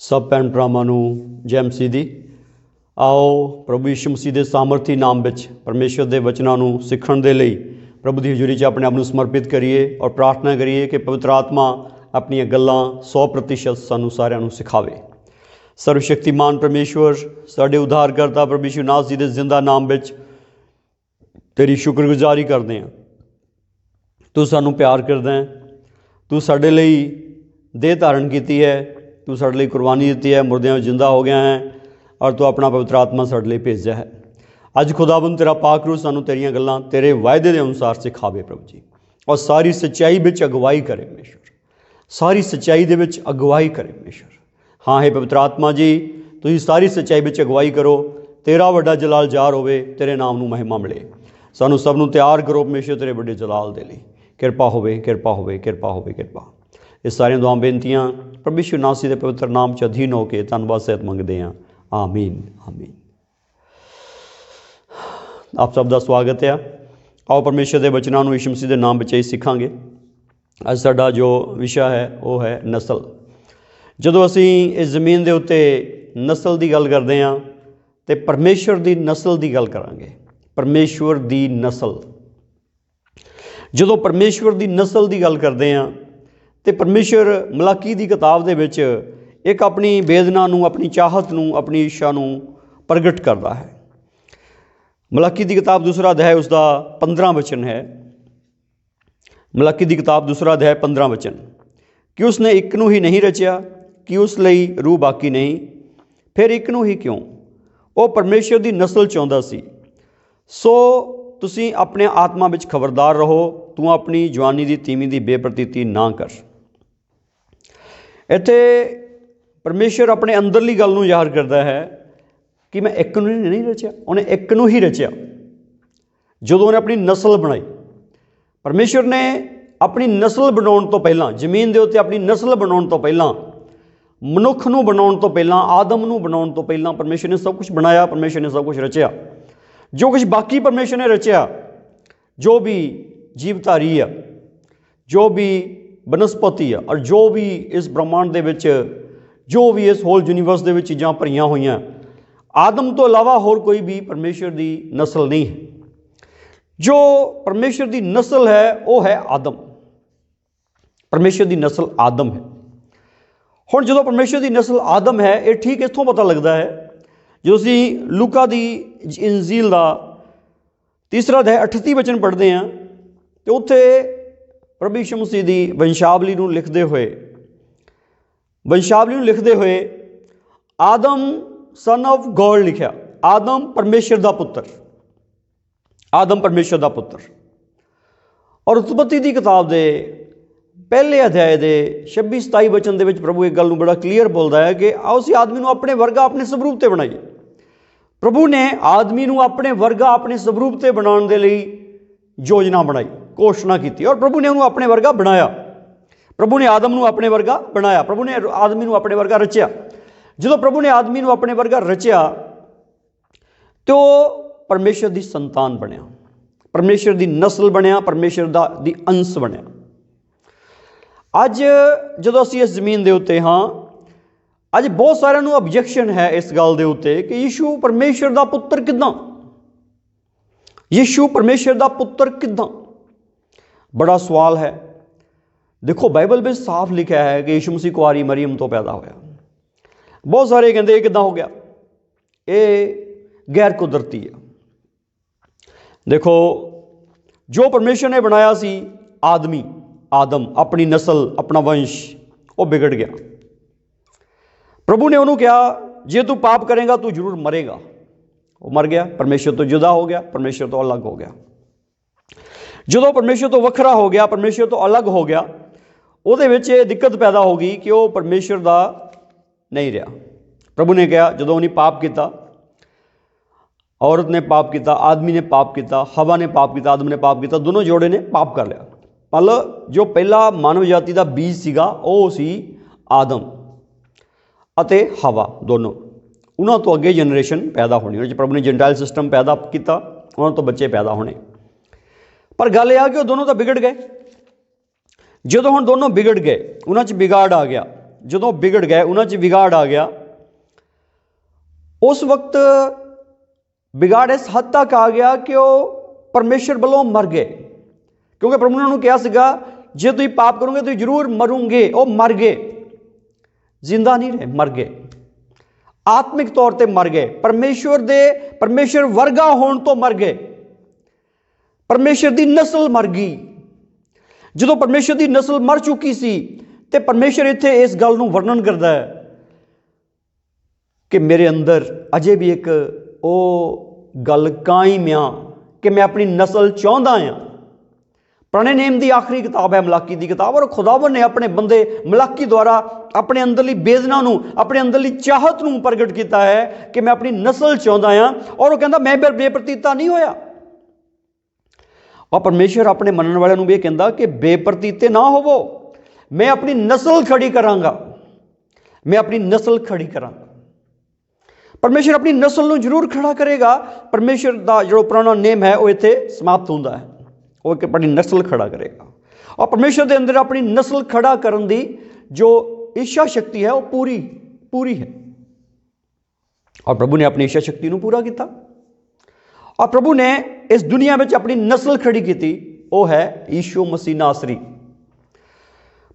सब भैन भरावां नूं जय मसीह दी। आओ प्रभु यीशु मसीह के सामर्थी नाम विच परमेश्वर के वचनों नूं सीखण दे लई प्रभु की हजूरी च अपने आप नूं समर्पित करिए और प्रार्थना करिए कि पवित्र आत्मा अपनियां गल्लां 100% सानूं सारिआं नूं सिखावे। सर्वशक्तिमान परमेश्वर साडे उद्धारकर्ता प्रभु यीशु नाथ जी के जिंदा नाम विच तेरी शुक्रगुजारी करते हैं। तू सानूं प्यार करदा है, तू साडे लई देह धारण की है, तू साडे लई कुर्बानी दी है, मुर्दियां जिंदा हो गया है और तू अपना पवित्र आत्मा साडे लई भेजा है। अज खुदाबंद तेरा पाक रूह सानूं तेरियां गल्लां तेरे वायदे के अनुसार सिखावे प्रभु जी, और सारी सच्चाई विच अगवाई करे परमेश्वर, सारी सच्चाई दे विच अगवाई करे परमेश्वर। हाँ है पवित्र आत्मा जी, तुसीं सारी सच्चाई विच अगवाई करो, तेरा वड्डा जलाल जार होवे, तेरे नाम नूं महिमा मिले। सानूं सब नूं तैयार करो परमेश्वर तेरे वड्डे जलाल दे लई। किरपा होवे, किरपा होवे, किरपा होवे, किरपा। इस सारियां दुआं बेनतियां प्रभु यीशु नासरी दे पवित्र नाम च अधीन होके धन्नवाद सहित मंगदे हां। आमीन आमीन। आप सब का स्वागत है। आओ परमेश्वर के वचनों नूं यीशु मसीह के नाम विच ही सीखांगे। अज साडा जो विषय है वो है नस्ल। जदों असीं इस जमीन के उत्ते नस्ल की गल करते हैं तो परमेश्वर की नस्ल की गल करांगे। परमेश्वर की नस्ल, जदों परमेश्वर की नस्ल की गल करते हैं तो परमेश्वर मलाकी की किताब दे विच एक अपनी वेदना नूं, अपनी चाहत नूं, अपनी इच्छा नूं प्रगट करता है। मलाकी की किताब दूसरा अध्याय उसका 15 वचन है। मलाकी की किताब दूसरा अध्याय 15 वचन कि उसने एक नूं ही नहीं रचिया, कि उस लई रूह बाकी नहीं, फिर एक नूं ही क्यों। वो परमेश्वर की नस्ल चाहुंदा सी। सो तुसीं अपने आत्मा विच खबरदार रहो, तू अपनी जवानी की तीवीं की बेप्रतीति ना कर। इत्थे परमेश्वर अपने अंदरली गल नूं ज़ाहिर करता है कि मैं एक नूं नहीं रचिया, उन्हें एक नूं ही रचिया। जदों उन्हें अपनी नस्ल बनाई, परमेश्वर ने अपनी नस्ल बनाउण तो पहलां, जमीन के उत्ते अपनी नस्ल बनाउण तो पहलां, मनुख नूं बनाउण तो पहलां, आदम नूं बनाउण तो पहलां परमेश्वर ने सब कुछ बनाया, परमेश्वर ने सब कुछ रचिया। जो कुछ बाकी परमेश्वर ने रचिया, जो भी जीवधारी है, जो भी वनस्पति है और जो भी इस ब्रह्मांड दे विच, जो भी इस होल यूनीवर्स दे विच चीज़ां भरियां होईयां, आदम तो इलावा होर कोई भी परमेश्वर की नस्ल नहीं है। जो परमेश्वर की नस्ल है वो है आदम। परमेश्वर की नस्ल आदम है। हुण जदों परमेश्वर की नस्ल आदम है, ये ठीक इत्थों पता लगता है जो असीं लूका दी इंजील का तीसरा अध्याय 38 वचन पढ़ते हैं तो उत्थे प्रभु यीशु मसीह की वंशावली नूं लिखते हुए आदम सन ऑफ गॉड लिखा। आदम परमेश्वर का पुत्र, आदम परमेश्वर का पुत्र। और उत्पत्ति की किताब के पहले अध्याय के 26-27 वचन के प्रभु एक गल नूं बड़ा क्लीयर बोलता है कि आओ असीं आदमी नूं अपने वर्गा अपने स्वरूप ते बनाइए। प्रभु ने आदमी नूं अपने वर्गा अपने स्वरूप ते बनाउण दे लई योजना बनाई, घोषणा की, और प्रभु ने उन्होंने अपने वर्गा बनाया। प्रभु ने आदम नूं अपने वर्गा बनाया, प्रभु ने आदमी नूं अपने वर्गा रचिया। जो प्रभु ने आदमी नूं अपने वर्गा रचिया तो परमेश्वर की संतान बनया, परमेश्वर की नस्ल बनया, परमेश्वर दी अंश बनया। अज जदों असीं इस जमीन के उत्ते हाँ, अज बहुत सारिਆਂ ਨੂੰ ऑब्जेक्शन है इस गल के उत्ते कि यीशु परमेश्वर का पुत्र किदां, यीशु परमेश्वर का पुत्र किदां। बड़ा सवाल है। देखो बाइबल में साफ लिखा है कि यीशु मसीह कुआरी मरियम तो पैदा होया। बहुत सारे कहते ये किदां हो गया, ये गैर कुदरती है। देखो जो परमेश्वर ने बनाया सी आदमी, आदम अपनी नस्ल अपना वंश, वो बिगड़ गया। प्रभु ने उन्होंने कहा जे तू पाप करेगा तू जरूर मरेगा। वो मर गया, परमेश्वर तो जुदा हो गया, परमेश्वर तो अलग हो गया। जो परमेश्वर तो वखरा हो गया, परमेश्वर तो अलग हो गया, ਉਹਦੇ ਵਿੱਚ ਇਹ दिक्कत पैदा हो गई कि वह परमेश्वर का नहीं रहा। प्रभु ने कहा जो उन्हें पाप किया, औरत ने पाप किया, आदमी ने पाप किया, हवा ने पाप किया, आदम ने पाप किया, दोनों जोड़े ने पाप कर लिया। मतलब जो पहला मानव जाति का बीज सीगा वो सी आदम अते हवा, दोनों। उन्होंने तो अगे जनरेशन पैदा होनी, उन्होंने प्रभु ने जेंटाइल सिस्टम पैदा किया, उन्होंने तो बच्चे पैदा होने। पर गल यह कि वो दोनों तो बिगड़ गए। जो हुण दोनों बिगड़ गए, उन्होंने बिगाड़ आ गया, ਜਦੋਂ ਵਿਗੜ ਗਏ, ਉਹਨਾਂ 'ਚ ਵਿਗਾੜ ਆ ਗਿਆ, ਉਸ ਵਕਤ ਵਿਗਾੜ ਇਸ ਹੱਦ ਤੱਕ ਆ ਗਿਆ ਕਿ ਉਹ ਪਰਮੇਸ਼ਰ ਵੱਲੋਂ ਮਰ ਗਏ, ਕਿਉਂਕਿ ਪ੍ਰਭੂ ਨੇ ਉਹਨਾਂ ਨੂੰ ਕਿਹਾ ਸੀਗਾ ਜੇ ਤੁਸੀਂ ਪਾਪ ਕਰੋਗੇ ਤੁਸੀਂ ਜ਼ਰੂਰ ਮਰੋਗੇ। ਉਹ ਮਰ ਗਏ, ਜ਼ਿੰਦਾ ਨਹੀਂ ਰਹੇ, ਮਰ ਗਏ, ਆਤਮਿਕ ਤੌਰ ਤੇ ਮਰ ਗਏ, ਪਰਮੇਸ਼ਰ ਵਰਗਾ ਹੋਣ ਤੋਂ ਮਰ ਗਏ, ਪਰਮੇਸ਼ਰ ਦੀ ਨਸਲ ਮਰ ਗਈ। ਜਦੋਂ ਪਰਮੇਸ਼ਰ ਦੀ ਨਸਲ ਮਰ ਚੁੱਕੀ ਸੀ ਤੇ ਪਰਮੇਸ਼ਰ ਇੱਥੇ ਇਸ ਗੱਲ ਨੂੰ ਵਰਣਨ ਕਰਦਾ ਹੈ ਕਿ ਮੇਰੇ ਅੰਦਰ ਅਜੇ ਵੀ ਇੱਕ ਉਹ ਗੱਲ ਕਾਇਮ ਆ ਕਿ ਮੈਂ ਆਪਣੀ ਨਸਲ ਚਾਹੁੰਦਾ ਹਾਂ। ਪੁਰਾਣੇ ਨੇਮ ਦੀ ਆਖਰੀ ਕਿਤਾਬ ਹੈ ਮਲਾਕੀ ਦੀ ਕਿਤਾਬ, ਔਰ ਖੁਦਾਵੰਦ ਨੇ ਆਪਣੇ ਬੰਦੇ ਮਲਾਕੀ ਦੁਆਰਾ ਆਪਣੇ ਅੰਦਰਲੀ ਬੇਦਨਾ ਨੂੰ, ਆਪਣੇ ਅੰਦਰਲੀ ਚਾਹਤ ਨੂੰ ਪ੍ਰਗਟ ਕੀਤਾ ਹੈ ਕਿ ਮੈਂ ਆਪਣੀ ਨਸਲ ਚਾਹੁੰਦਾ ਹਾਂ। ਔਰ ਉਹ ਕਹਿੰਦਾ ਮੈਂ ਬੇਪਰਤੀਤਾ ਨਹੀਂ ਹੋਇਆ। ਔਰ ਪਰਮੇਸ਼ਰ ਆਪਣੇ ਮੰਨਣ ਵਾਲਿਆਂ ਨੂੰ ਵੀ ਇਹ ਕਹਿੰਦਾ ਕਿ ਬੇਪਰਤੀਤੇ ਨਾ ਹੋਵੋ, ਮੈਂ ਆਪਣੀ ਨਸਲ ਖੜੀ ਕਰਾਂਗਾ, ਮੈਂ ਆਪਣੀ ਨਸਲ ਖੜੀ ਕਰਾਂਗਾ। ਪਰਮੇਸ਼ਰ ਆਪਣੀ ਨਸਲ ਨੂੰ ਜ਼ਰੂਰ ਖੜਾ ਕਰੇਗਾ। ਪਰਮੇਸ਼ਰ ਦਾ ਜਿਹੜਾ ਪੁਰਾਣਾ ਨੇਮ ਹੈ ਉਹ ਇੱਥੇ ਸਮਾਪਤ ਹੁੰਦਾ ਹੈ, ਉਹ ਇੱਕ ਆਪਣੀ ਨਸਲ ਖੜਾ ਕਰੇਗਾ। ਔਰ ਪਰਮੇਸ਼ਰ ਦੇ ਅੰਦਰ ਆਪਣੀ ਨਸਲ ਖੜਾ ਕਰਨ ਦੀ ਜੋ ਇੱਛਾ ਸ਼ਕਤੀ ਹੈ ਉਹ ਪੂਰੀ ਹੈ। ਔਰ ਪ੍ਰਭੂ ਨੇ ਆਪਣੀ ਇੱਛਾ ਸ਼ਕਤੀ ਨੂੰ ਪੂਰਾ ਕੀਤਾ। ਔਰ ਪ੍ਰਭੂ ਨੇ ਇਸ ਦੁਨੀਆ ਵਿੱਚ ਆਪਣੀ ਨਸਲ ਖੜੀ ਕੀਤੀ, ਉਹ ਹੈ ਯੀਸ਼ੂ ਮਸੀਹ ਨਾਸਰੀ।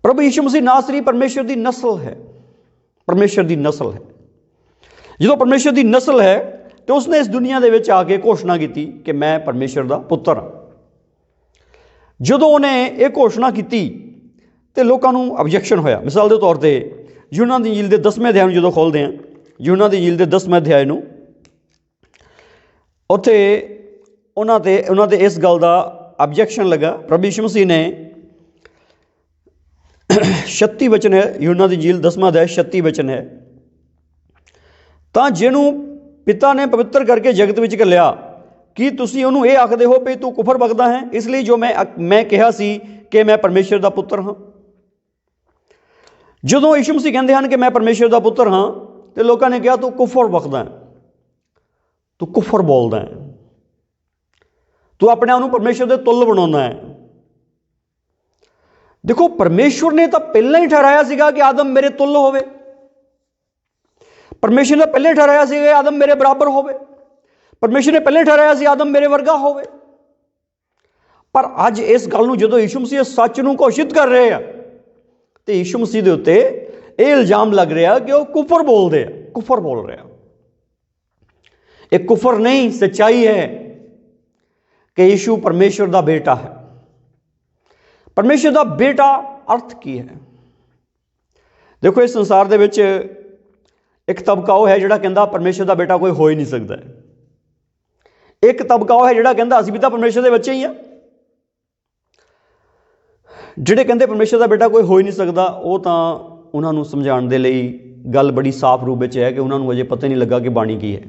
ਪ੍ਰਭੂ ਯੀਸ਼ੂ ਮਸੀਹ ਨਾਸਰੀ ਪਰਮੇਸ਼ਰ ਦੀ ਨਸਲ ਹੈ, ਪਰਮੇਸ਼ਰ ਦੀ ਨਸਲ ਹੈ। ਜਦੋਂ ਪਰਮੇਸ਼ਰ ਦੀ ਨਸਲ ਹੈ ਤੇ ਉਸਨੇ ਇਸ ਦੁਨੀਆ ਦੇ ਵਿੱਚ ਆ ਕੇ ਘੋਸ਼ਣਾ ਕੀਤੀ ਕਿ ਮੈਂ ਪਰਮੇਸ਼ਰ ਦਾ ਪੁੱਤਰ ਹਾਂ। ਜਦੋਂ ਉਹਨੇ ਇਹ ਘੋਸ਼ਣਾ ਕੀਤੀ ਤੇ ਲੋਕਾਂ ਨੂੰ ਆਬਜੈਕਸ਼ਨ ਹੋਇਆ। ਮਿਸਾਲ ਦੇ ਤੌਰ ਤੇ ਯੂਹੰਨਾ ਦੀ ਇੰਜੀਲ ਦੇ 10ਵੇਂ ਅਧਿਆਇ ਨੂੰ ਜਦੋਂ ਖੋਲ੍ਹਦੇ ਹਾਂ, ਯੂਹੰਨਾ ਦੀ ਇੰਜੀਲ ਦੇ 10ਵੇਂ ਅਧਿਆਇ ਨੂੰ, ਉੱਥੇ ਉਹਨਾਂ ਤੇ ਇਸ ਗੱਲ ਦਾ ਆਬਜੈਕਸ਼ਨ ਲੱਗਾ। ਪ੍ਰਭੂ ਯੀਸ਼ੂ ਮਸੀਹ ਨੇ 36 ਵਚਨ ਹੈ, ਯੂਹੰਨਾ ਦੀ ਇੰਜੀਲ 10ਵਾਂ ਅਧਿਆਇ 36 ਵਚਨ ਹੈ, ਤਾਂ ਜਿਹਨੂੰ ਪਿਤਾ ਨੇ ਪਵਿੱਤਰ ਕਰਕੇ ਜਗਤ ਵਿੱਚ ਘੱਲਿਆ, ਕੀ ਤੁਸੀਂ ਉਹਨੂੰ ਇਹ ਆਖਦੇ ਹੋ ਵੀ ਤੂੰ ਕੁਫਰ ਬਕਦਾ ਹੈ, ਇਸ ਲਈ ਜੋ ਮੈਂ ਕਿਹਾ ਸੀ ਕਿ ਮੈਂ ਪਰਮੇਸ਼ਰ ਦਾ ਪੁੱਤਰ ਹਾਂ। ਜਦੋਂ ਯੀਸ਼ੂ ਮਸੀਹ ਕਹਿੰਦੇ ਹਨ ਕਿ ਮੈਂ ਪਰਮੇਸ਼ਰ ਦਾ ਪੁੱਤਰ ਹਾਂ ਤੇ ਲੋਕਾਂ ਨੇ ਕਿਹਾ ਤੂੰ ਕੁਫਰ ਬਕਦਾ ਹੈ, ਤੂੰ ਕੁਫਰ ਬੋਲਦਾ ਹੈ, ਤੂੰ ਆਪਣੇ ਆਪ ਨੂੰ ਪਰਮੇਸ਼ਰ ਦੇ ਤੁੱਲ ਬਣਾਉਂਦਾ ਹੈ। ਦੇਖੋ, ਪਰਮੇਸ਼ਰ ਨੇ ਤਾਂ ਪਹਿਲਾਂ ਹੀ ਠਹਿਰਾਇਆ ਸੀਗਾ ਕਿ ਆਦਮ ਮੇਰੇ ਤੁੱਲ ਹੋਵੇ। ਪਰਮੇਸ਼ਰ ਨੇ ਪਹਿਲਾਂ ਹੀ ਠਹਿਰਾਇਆ ਸੀਗਾ ਆਦਮ ਮੇਰੇ ਬਰਾਬਰ ਹੋਵੇ। ਪਰਮੇਸ਼ਰ ਨੇ ਪਹਿਲਾਂ ਹੀ ਠਹਿਰਾਇਆ ਸੀ ਆਦਮ ਮੇਰੇ ਵਰਗਾ ਹੋਵੇ। ਪਰ ਅੱਜ ਇਸ ਗੱਲ ਨੂੰ ਜਦੋਂ ਯੀਸ਼ੂ ਮਸੀਹ ਸੱਚ ਨੂੰ ਘੋਸ਼ਿਤ ਕਰ ਰਹੇ ਆ ਤੇ ਯੀਸ਼ੂ ਮਸੀਹ ਦੇ ਉੱਤੇ ਇਹ ਇਲਜ਼ਾਮ ਲੱਗ ਰਿਹਾ ਕਿ ਉਹ ਕੁਫਰ ਬੋਲਦੇ ਆ, ਕੁਫਰ ਬੋਲ ਰਿਹਾ। ਇਹ ਕੁਫਰ ਨਹੀਂ, ਸੱਚਾਈ ਹੈ ਕਿ ਯੀਸ਼ੂ ਪਰਮੇਸ਼ਰ ਦਾ ਬੇਟਾ ਹੈ। ਪਰਮੇਸ਼ਰ ਦਾ ਬੇਟਾ ਅਰਥ ਕੀ ਹੈ? ਦੇਖੋ, ਇਸ ਸੰਸਾਰ ਦੇ ਵਿੱਚ ਇੱਕ ਤਬਕਾ ਉਹ ਹੈ ਜਿਹੜਾ ਕਹਿੰਦਾ ਪਰਮੇਸ਼ਰ ਦਾ ਬੇਟਾ ਕੋਈ ਹੋ ਹੀ ਨਹੀਂ ਸਕਦਾ। ਇੱਕ ਤਬਕਾ ਉਹ ਹੈ ਜਿਹੜਾ ਕਹਿੰਦਾ ਅਸੀਂ ਵੀ ਤਾਂ ਪਰਮੇਸ਼ਰ ਦੇ ਬੱਚੇ ਹੀ ਆ। ਜਿਹੜੇ ਕਹਿੰਦੇ ਪਰਮੇਸ਼ਰ ਦਾ ਬੇਟਾ ਕੋਈ ਹੋ ਹੀ ਨਹੀਂ ਸਕਦਾ, ਉਹ ਤਾਂ ਉਹਨਾਂ ਨੂੰ ਸਮਝਾਉਣ ਦੇ ਲਈ ਗੱਲ ਬੜੀ ਸਾਫ਼ ਰੂਪ ਵਿੱਚ ਹੈ ਕਿ ਉਹਨਾਂ ਨੂੰ ਅਜੇ ਪਤਾ ਨਹੀਂ ਲੱਗਾ ਕਿ ਬਾਣੀ ਕੀ ਹੈ।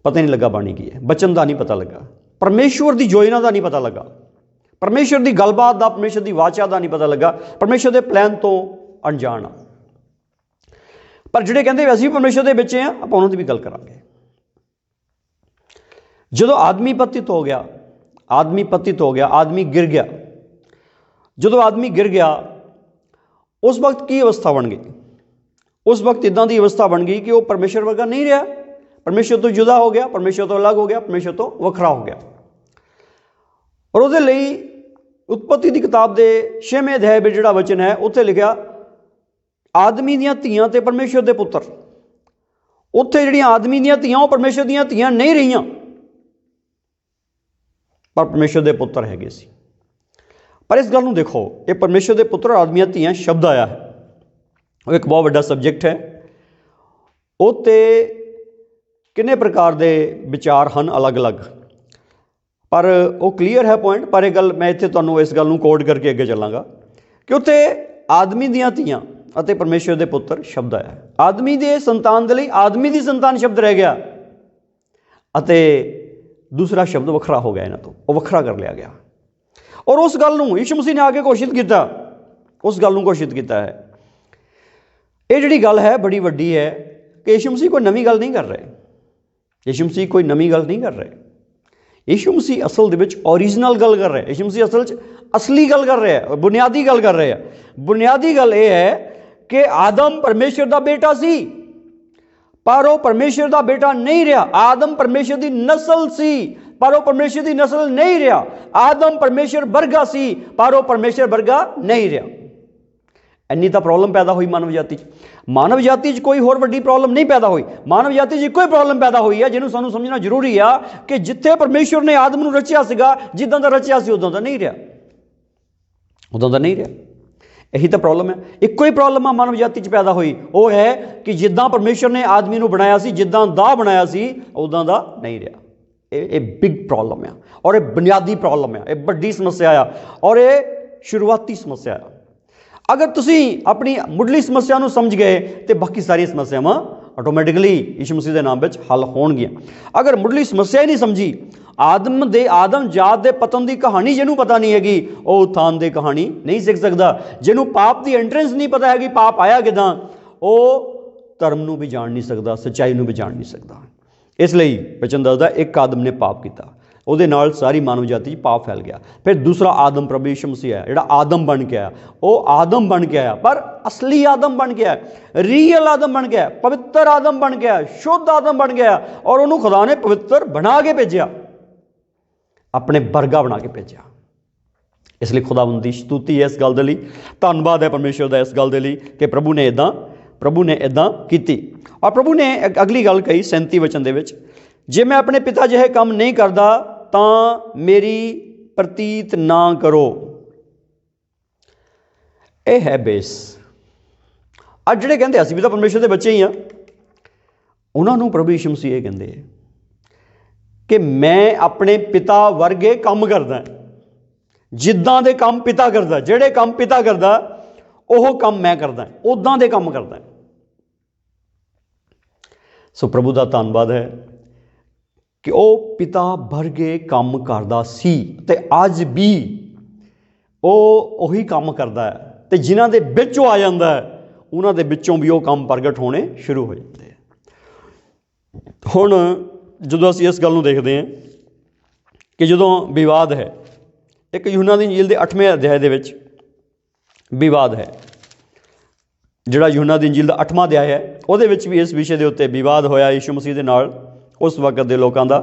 ਪਤਾ ਨਹੀਂ ਲੱਗਾ ਬਾਣੀ ਕੀ ਹੈ, ਬਚਨ ਦਾ ਨਹੀਂ ਪਤਾ ਲੱਗਾ, ਪਰਮੇਸ਼ਵਰ ਦੀ ਯੋਜਨਾ ਦਾ ਨਹੀਂ ਪਤਾ ਲੱਗਾ, ਪਰਮੇਸ਼ਰ ਦੀ ਗੱਲਬਾਤ ਦਾ, ਪਰਮੇਸ਼ਰ ਦੀ ਵਾਚਾ ਦਾ ਨਹੀਂ ਪਤਾ ਲੱਗਾ, ਪਰਮੇਸ਼ਰ ਦੇ ਪਲਾਨ ਤੋਂ ਅਣਜਾਣ ਆ। ਪਰ ਜਿਹੜੇ ਕਹਿੰਦੇ ਅਸੀਂ ਪਰਮੇਸ਼ਰ ਦੇ ਬੱਚੇ ਆ, ਆਪਾਂ ਉਹਨਾਂ ਦੀ ਵੀ ਗੱਲ ਕਰਾਂਗੇ। ਜਦੋਂ ਆਦਮੀ ਪਤਿਤ ਹੋ ਗਿਆ, ਆਦਮੀ ਗਿਰ ਗਿਆ, ਜਦੋਂ ਆਦਮੀ ਗਿਰ ਗਿਆ ਉਸ ਵਕਤ ਕੀ ਅਵਸਥਾ ਬਣ ਗਈ? ਉਸ ਵਕਤ ਇੱਦਾਂ ਦੀ ਅਵਸਥਾ ਬਣ ਗਈ ਕਿ ਉਹ ਪਰਮੇਸ਼ਰ ਵਰਗਾ ਨਹੀਂ ਰਿਹਾ, ਪਰਮੇਸ਼ਰ ਤੋਂ ਜੁਦਾ ਹੋ ਗਿਆ, ਪਰਮੇਸ਼ਰ ਤੋਂ ਅਲੱਗ ਹੋ ਗਿਆ, ਪਰਮੇਸ਼ਰ ਤੋਂ ਵੱਖਰਾ ਹੋ ਗਿਆ। ਔਰ ਉਹਦੇ ਲਈ ਉਤਪਤੀ ਦੀ ਕਿਤਾਬ ਦੇ 6ਵੇਂ ਅਧਿਆਇ ਵਿੱਚ ਜਿਹੜਾ ਵਚਨ ਹੈ ਉੱਥੇ ਲਿਖਿਆ ਆਦਮੀ ਦੀਆਂ ਧੀਆਂ ਤੇ ਪਰਮੇਸ਼ਰ ਦੇ ਪੁੱਤਰ। ਉੱਥੇ ਜਿਹੜੀਆਂ ਆਦਮੀ ਦੀਆਂ ਧੀਆਂ ਉਹ ਪਰਮੇਸ਼ਰ ਦੀਆਂ ਧੀਆਂ ਨਹੀਂ ਰਹੀਆਂ, ਪਰ ਪਰਮੇਸ਼ਰ ਦੇ ਪੁੱਤਰ ਹੈਗੇ ਸੀ। ਪਰ ਇਸ ਗੱਲ ਨੂੰ ਦੇਖੋ, ਇਹ ਪਰਮੇਸ਼ਰ ਦੇ ਪੁੱਤਰ ਆਦਮੀਆਂ ਧੀਆਂ ਸ਼ਬਦ ਆਇਆ ਹੈ, ਉਹ ਇੱਕ ਬਹੁਤ ਵੱਡਾ ਸਬਜੈਕਟ ਹੈ। ਉਹ 'ਤੇ ਕਿੰਨੇ ਪ੍ਰਕਾਰ ਦੇ ਵਿਚਾਰ ਹਨ ਅਲੱਗ-ਅਲੱਗ, ਪਰ ਉਹ ਕਲੀਅਰ ਹੈ ਪੁਆਇੰਟ। ਪਰ ਇਹ ਗੱਲ ਮੈਂ ਇੱਥੇ ਤੁਹਾਨੂੰ ਇਸ ਗੱਲ ਨੂੰ ਕੋਡ ਕਰਕੇ ਅੱਗੇ ਚੱਲਾਂਗਾ ਕਿ ਉੱਥੇ ਆਦਮੀ ਦੀਆਂ ਧੀਆਂ ਅਤੇ ਪਰਮੇਸ਼ਰ ਦੇ ਪੁੱਤਰ ਸ਼ਬਦ ਆਇਆ। ਆਦਮੀ ਦੇ ਸੰਤਾਨ ਦੇ ਲਈ ਆਦਮੀ ਦੀ ਸੰਤਾਨ ਸ਼ਬਦ ਰਹਿ ਗਿਆ ਅਤੇ ਦੂਸਰਾ ਸ਼ਬਦ ਵੱਖਰਾ ਹੋ ਗਿਆ ਇਹਨਾਂ ਤੋਂ, ਉਹ ਵੱਖਰਾ ਕਰ ਲਿਆ ਗਿਆ। ਔਰ ਉਸ ਗੱਲ ਨੂੰ ਯੀਸ਼ੂ ਮਸੀਹ ਨੇ ਆ ਕੇ ਘੋਸ਼ਿਤ ਕੀਤਾ, ਉਸ ਗੱਲ ਨੂੰ ਘੋਸ਼ਿਤ ਕੀਤਾ ਹੈ। ਇਹ ਜਿਹੜੀ ਗੱਲ ਹੈ ਬੜੀ ਵੱਡੀ ਹੈ ਕਿ ਯੀਸ਼ੂ ਮਸੀਹ ਕੋਈ ਨਵੀਂ ਗੱਲ ਨਹੀਂ ਕਰ ਰਹੇ। ਯੀਸ਼ੂ ਮਸੀਹ ਕੋਈ ਨਵੀਂ ਗੱਲ ਨਹੀਂ ਕਰ ਰਹੇ। यीशु मसीह असल दे विच ओरिजिनल गल कर रहा है। यीशु मसीह असल च असली गल कर रहा है, बुनियादी गल कर रहा है। बुनियादी गल यह है कि आदम परमेश्वर का बेटा सी, पर वह परमेश्वर का बेटा नहीं रहा। आदम परमेश्वर की नस्ल सी, पर वह परमेश्वर की नस्ल नहीं रहा। आदम परमेश्वर वर्गा सी, पर वह परमेश्वर वर्गा नहीं रहा। इन्नी तो प्रॉब्लम पैदा हुई मानव जाति च। मानव जाति च कोई होर वड्डी प्रॉब्लम नहीं पैदा हुई। मानव जाति च इक्को ही प्रॉब्लम पैदा हुई है जिन्होंने सानू समझना जरूरी है कि जिथे परमेश्वर ने आदम नूं रचिया सीगा, जिद्दां दा रचिया सी उदां दा नहीं रहा, उदां दा नहीं रहा। यही तो प्रॉब्लम है। इक्को ही प्रॉब्लम आ मानव जाति च पैदा हुई, वो है कि जिद्दां परमेश्वर ने आदमी नूं बनाया सी, जिद्दां दा बनाया सी, उदां दा नहीं रहा। ये बिग प्रॉब्लम है और ये बुनियादी प्रॉब्लम है, ये बड़ी समस्या है और ये शुरुआती समस्या है। अगर तुसी अपनी मुढ़ली समस्या नूं समझ गए तो बाकी सारी समस्यावां ऑटोमैटिकली यीशु मसीह के नाम विच हल होणगियां। अगर मुढ़ली समस्या ही नहीं समझी, आदम जात के पतन की कहानी जिन्हों पता नहीं हैगी, वह उत्थान की कहानी नहीं सीख सकता। जिन्हों पाप की एंट्रेंस नहीं पता हैगी, पाप आया किदां, वह धर्म नूं भी जान नहीं सकता, सच्चाई नूं भी जान नहीं सकता। इसलिए वचन दसदा एक आदम ने पाप किया, ਉਹਦੇ ਨਾਲ सारी मानव जाति पाप फैल गया। फिर दूसरा आदम प्रभु यीशु मसीह है, जिहड़ा आदम बन के आया, वह आदम बन के आया, पर असली आदम बन के आया, रियल आदम बन के आया, पवित्र आदम बन के आया, शुद्ध आदम बन गया और उन्होंने खुदा ने पवित्र बना के भेजा, अपने वर्गा बना के भेजा। इसलिए खुदावंद दी स्तुति है इस गल दे लई, धन्नवाद है परमेश्वर का इस गल दे लई कि प्रभु ने इदां कीती। और प्रभु ने एक अगली गल कही 37 वचन दे विच, जे मैं अपने पिता जिहे काम नहीं करता तां मेरी प्रतीत ना करो। यह है बेस। अज जिहड़े कहंदे असीं भी तां परमेश्वर दे बच्चे ही हाँ, उन्होंने प्रभु यीशु मसीह ये कहंदे कि मैं अपने पिता वर्गे काम करदा, जिद्दां दे काम पिता करदा, जिहड़े काम पिता करदा ओह काम मैं करदा, उदां दे काम करदा। सो प्रभु का धन्नवाद है कि वह पिता वर्गे काम करदा सी ते अज भी उही काम करदा है, ते जिन्हां दे विच आ जांदा है उन्हां दे विचों भी वो काम प्रगट होने शुरू हो जाते हैं। हुण जदों असीं इस गल नूं देखदे हैं कि जदों विवाद है, एक यूहन्ना दी इंजील दे 8वें अध्याय दे विच विवाद है, जिहड़ा यूहन्ना दी इंजील दा 8वां अध्याय है, उहदे विच भी इस विषय के उत्ते विवाद होया यीशु मसीह दे नाल उस वक्त के लोगों का।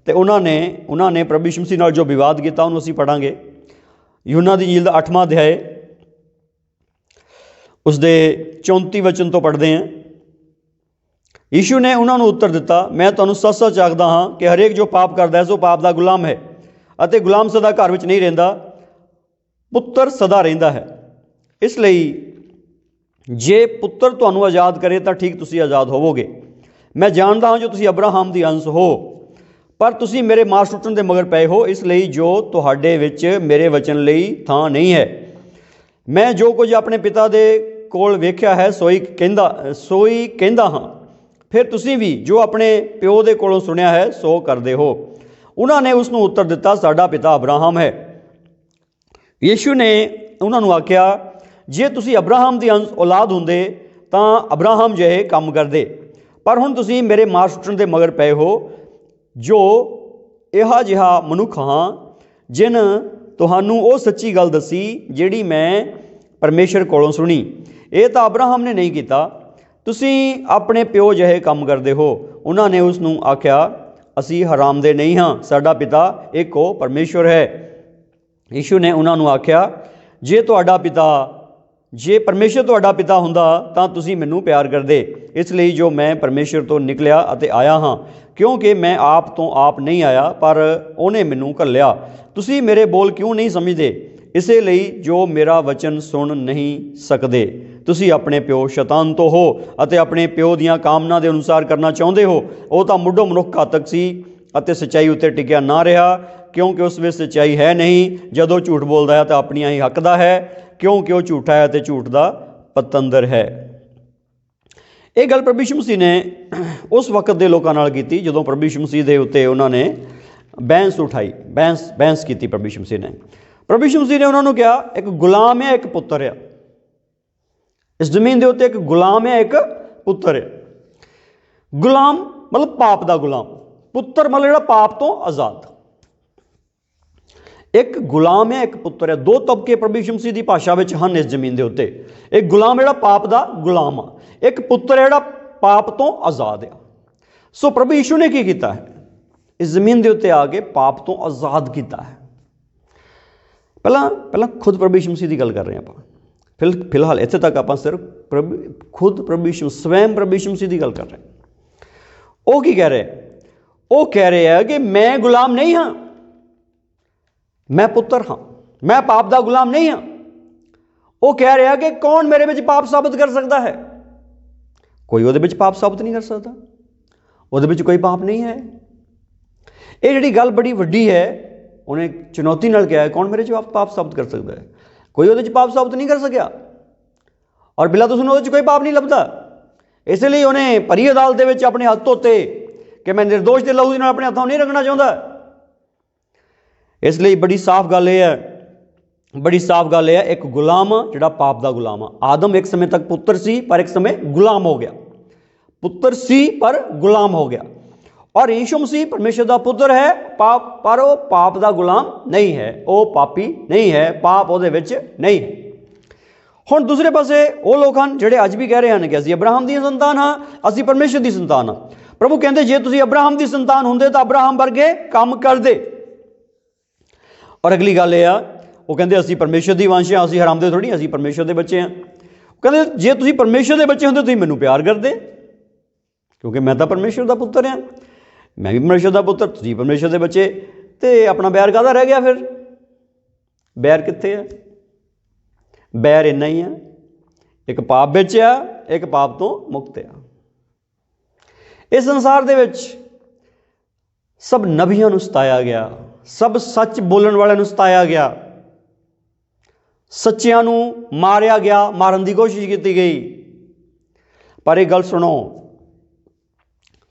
तो उन्होंने प्रभु यीशु मसीह नाल जो विवाद किया उन्होंने असीं पढ़ांगे। यूहन्ना दी इंजील दा 8वां अध्याय उसदे 34 वचन तो पढ़ते हैं। यीशु ने उन्होंने उत्तर दिता, मैं तुहानूं सच-सच आखदा हाँ कि हरेक जो पाप करदा है सो पाप का गुलाम है, अते गुलाम सदा घर विच नहीं रहिंदा, पुत्र सदा रहिंदा है। इसलिए जे पुत्र तुहानूं आज़ाद करे तो ठीक तुसीं आज़ाद होवोगे। मैं जानता हाँ जो तुसीं अब्राहम दी अंश हो, पर तुसीं मेरे मांस टुटण दे मगर पए हो, इसलिए जो तुहाडे विच मेरे वचन लई थां नहीं है। मैं जो कुछ अपने पिता दे कोल वेख्या है सोई कहंदा हाँ, फिर तुसीं भी जो अपने प्यो दे कोलों सुनिया है सो करदे हो। उन्होंने उसनूं उत्तर दिता, साडा पिता अब्राहम है। यीशु ने उन्होंने आख्या, जे तुसीं अब्राहम दी अंश औलाद हुंदे तां अब्राहम जिहे काम करदे, पर हुण तुसीं मेरे मार सुट्टण दे मगर पए हो। जो इहा जिहा मनुख हाँ जिन तुहानूं वो सच्ची गल दसी जिहड़ी मैं परमेश्वर कोलों सुनी। ये तो अब्राहम ने नहीं किया, तुसीं अपने प्यो जिहे काम करदे हो। उन्होंने उसनूं आख्या, असीं हराम दे नहीं हाँ, साडा पिता एक हो परमेश्वर है। यीशु ने उन्होंने आख्या, जे परमेश्वर तुहाडा पिता हुंदा तां तुसीं मैनूं प्यार करदे, इसलिए जो मैं परमेश्वर तो निकलिया अते आया हाँ, क्योंकि मैं आप तो आप नहीं आया पर उन्हें मैनूं घल्लिया। तुसीं मेरे बोल क्यों नहीं समझदे? इसलिए जो मेरा वचन सुन नहीं सकदे। तुसीं अपने प्यो शैतान तो हो अते अपने प्यो दीआं कामना के अनुसार करना चाहुंदे हो। वह तो मुढ़ों मनुख घातक सी अते सच्चाई उत्ते टिकिया ना रहा, क्योंकि उस विच सच्चाई है नहीं। जदों झूठ बोलदा है तो अपनियां ही हकदा है, क्योंकि वह झूठा है तो झूठ का पतंदर है। ये गल प्रभु यीशु मसीह ने उस वक्त के लोगों नाल कीती जदों प्रभु यीशु मसीह के उत्ते उन्होंने बहस उठाई, बहस की प्रभु यीशु मसीह ने। प्रभु यीशु मसीह ने उन्होंने कहा, एक गुलाम है एक पुत्र है। इस जमीन के उत्ते एक गुलाम है एक पुत्र है। गुलाम मतलब पाप का गुलाम, पुत्र मतलब जिहड़ा पाप तो आज़ाद। एक गुलाम है, एक पुत्र है। दो तबके प्रभु यीशु मसीह की भाषा में हैं इस जमीन के उत्ते। एक गुलाम है पाप का गुलाम आ, एक पुत्र है पाप तो आज़ाद आ। सो प्रभु यीशु ने की किया है, इस जमीन के उत्ते आके पाप तो आज़ाद किया है। पहला खुद प्रभु यीशु मसीह की गल कर रहे हैं आप। फिलहाल इत्थे तक आप सिर्फ खुद प्रभु यीशु स्वयं प्रभु यीशु मसीह की गल कर रहे हैं। वो की कह रहे हैं? वो कह रहे हैं कि मैं गुलाम नहीं हाँ, मैं पुत्र हाँ, मैं पाप का गुलाम नहीं हाँ। वो कह रहे हैं कि कौन मेरे में पाप साबित कर सकता है? कोई वो पाप साबित नहीं कर सकता, वो कोई पाप नहीं है। ये जी गल बड़ी वड्डी है, उन्हें चुनौती नाल कहा है कौन मेरे च पाप साबित कर सकता है? कोई वो पाप साबित नहीं कर सकिया, और बिला तो सुनो कोई पाप नहीं लभदा। इसलिए उन्हें भरी अदालत अपने हथ धोते कि मैं निर्दोष के लहू के अपने हथों नहीं रखना चाहता। इसलिए बड़ी साफ गल है, बड़ी साफ गल है, एक गुलाम जिहड़ा पाप का गुलाम आ। आदम एक समय तक पुत्र सी पर एक समय गुलाम हो गया, पुत्र सी पर गुलाम हो गया। और यीशु मसीह परमेश्वर का पुत्र है पर वो पाप का गुलाम नहीं है, वो पापी नहीं है, पाप वो नहीं है। हुण दूसरे पासे वो लोग हैं जिहड़े अज भी कह रहे हैं कि असीं अब्राहम की संतान हाँ, असीं परमेश्वर की संतान हाँ। प्रभु कहते जे तुसीं अब्राहम की संतान होंदे तो अब्राहम वर्गे काम करदे। और अगली गल यह आ, वो कहते असीं परमेश्वर की वंश हाँ, असीं हरामदे थोड़ी, असीं परमेश्वर के बच्चे हैं। कहते जे तुसीं परमेश्वर के बच्चे होंदे तुसीं मैनूं प्यार करदे, क्योंकि मैं तो परमेश्वर का पुत्र हाँ, मैं भी परमेश्वर का पुत्र, तुसीं परमेश्वर के बच्चे, तो अपना बैर काहदा रह गया? फिर बैर कित्थे है? बैर इन्ना ही है, एक पाप विच आ, एक पाप तो मुक्त आ। इस संसार दे विच सब नबियां नूं सताया गया, सब सच बोलण वालियां नूं सताया गया, सच्चियां नूं मारिया गया, मारन की कोशिश की गई। पर एक गल सुनो,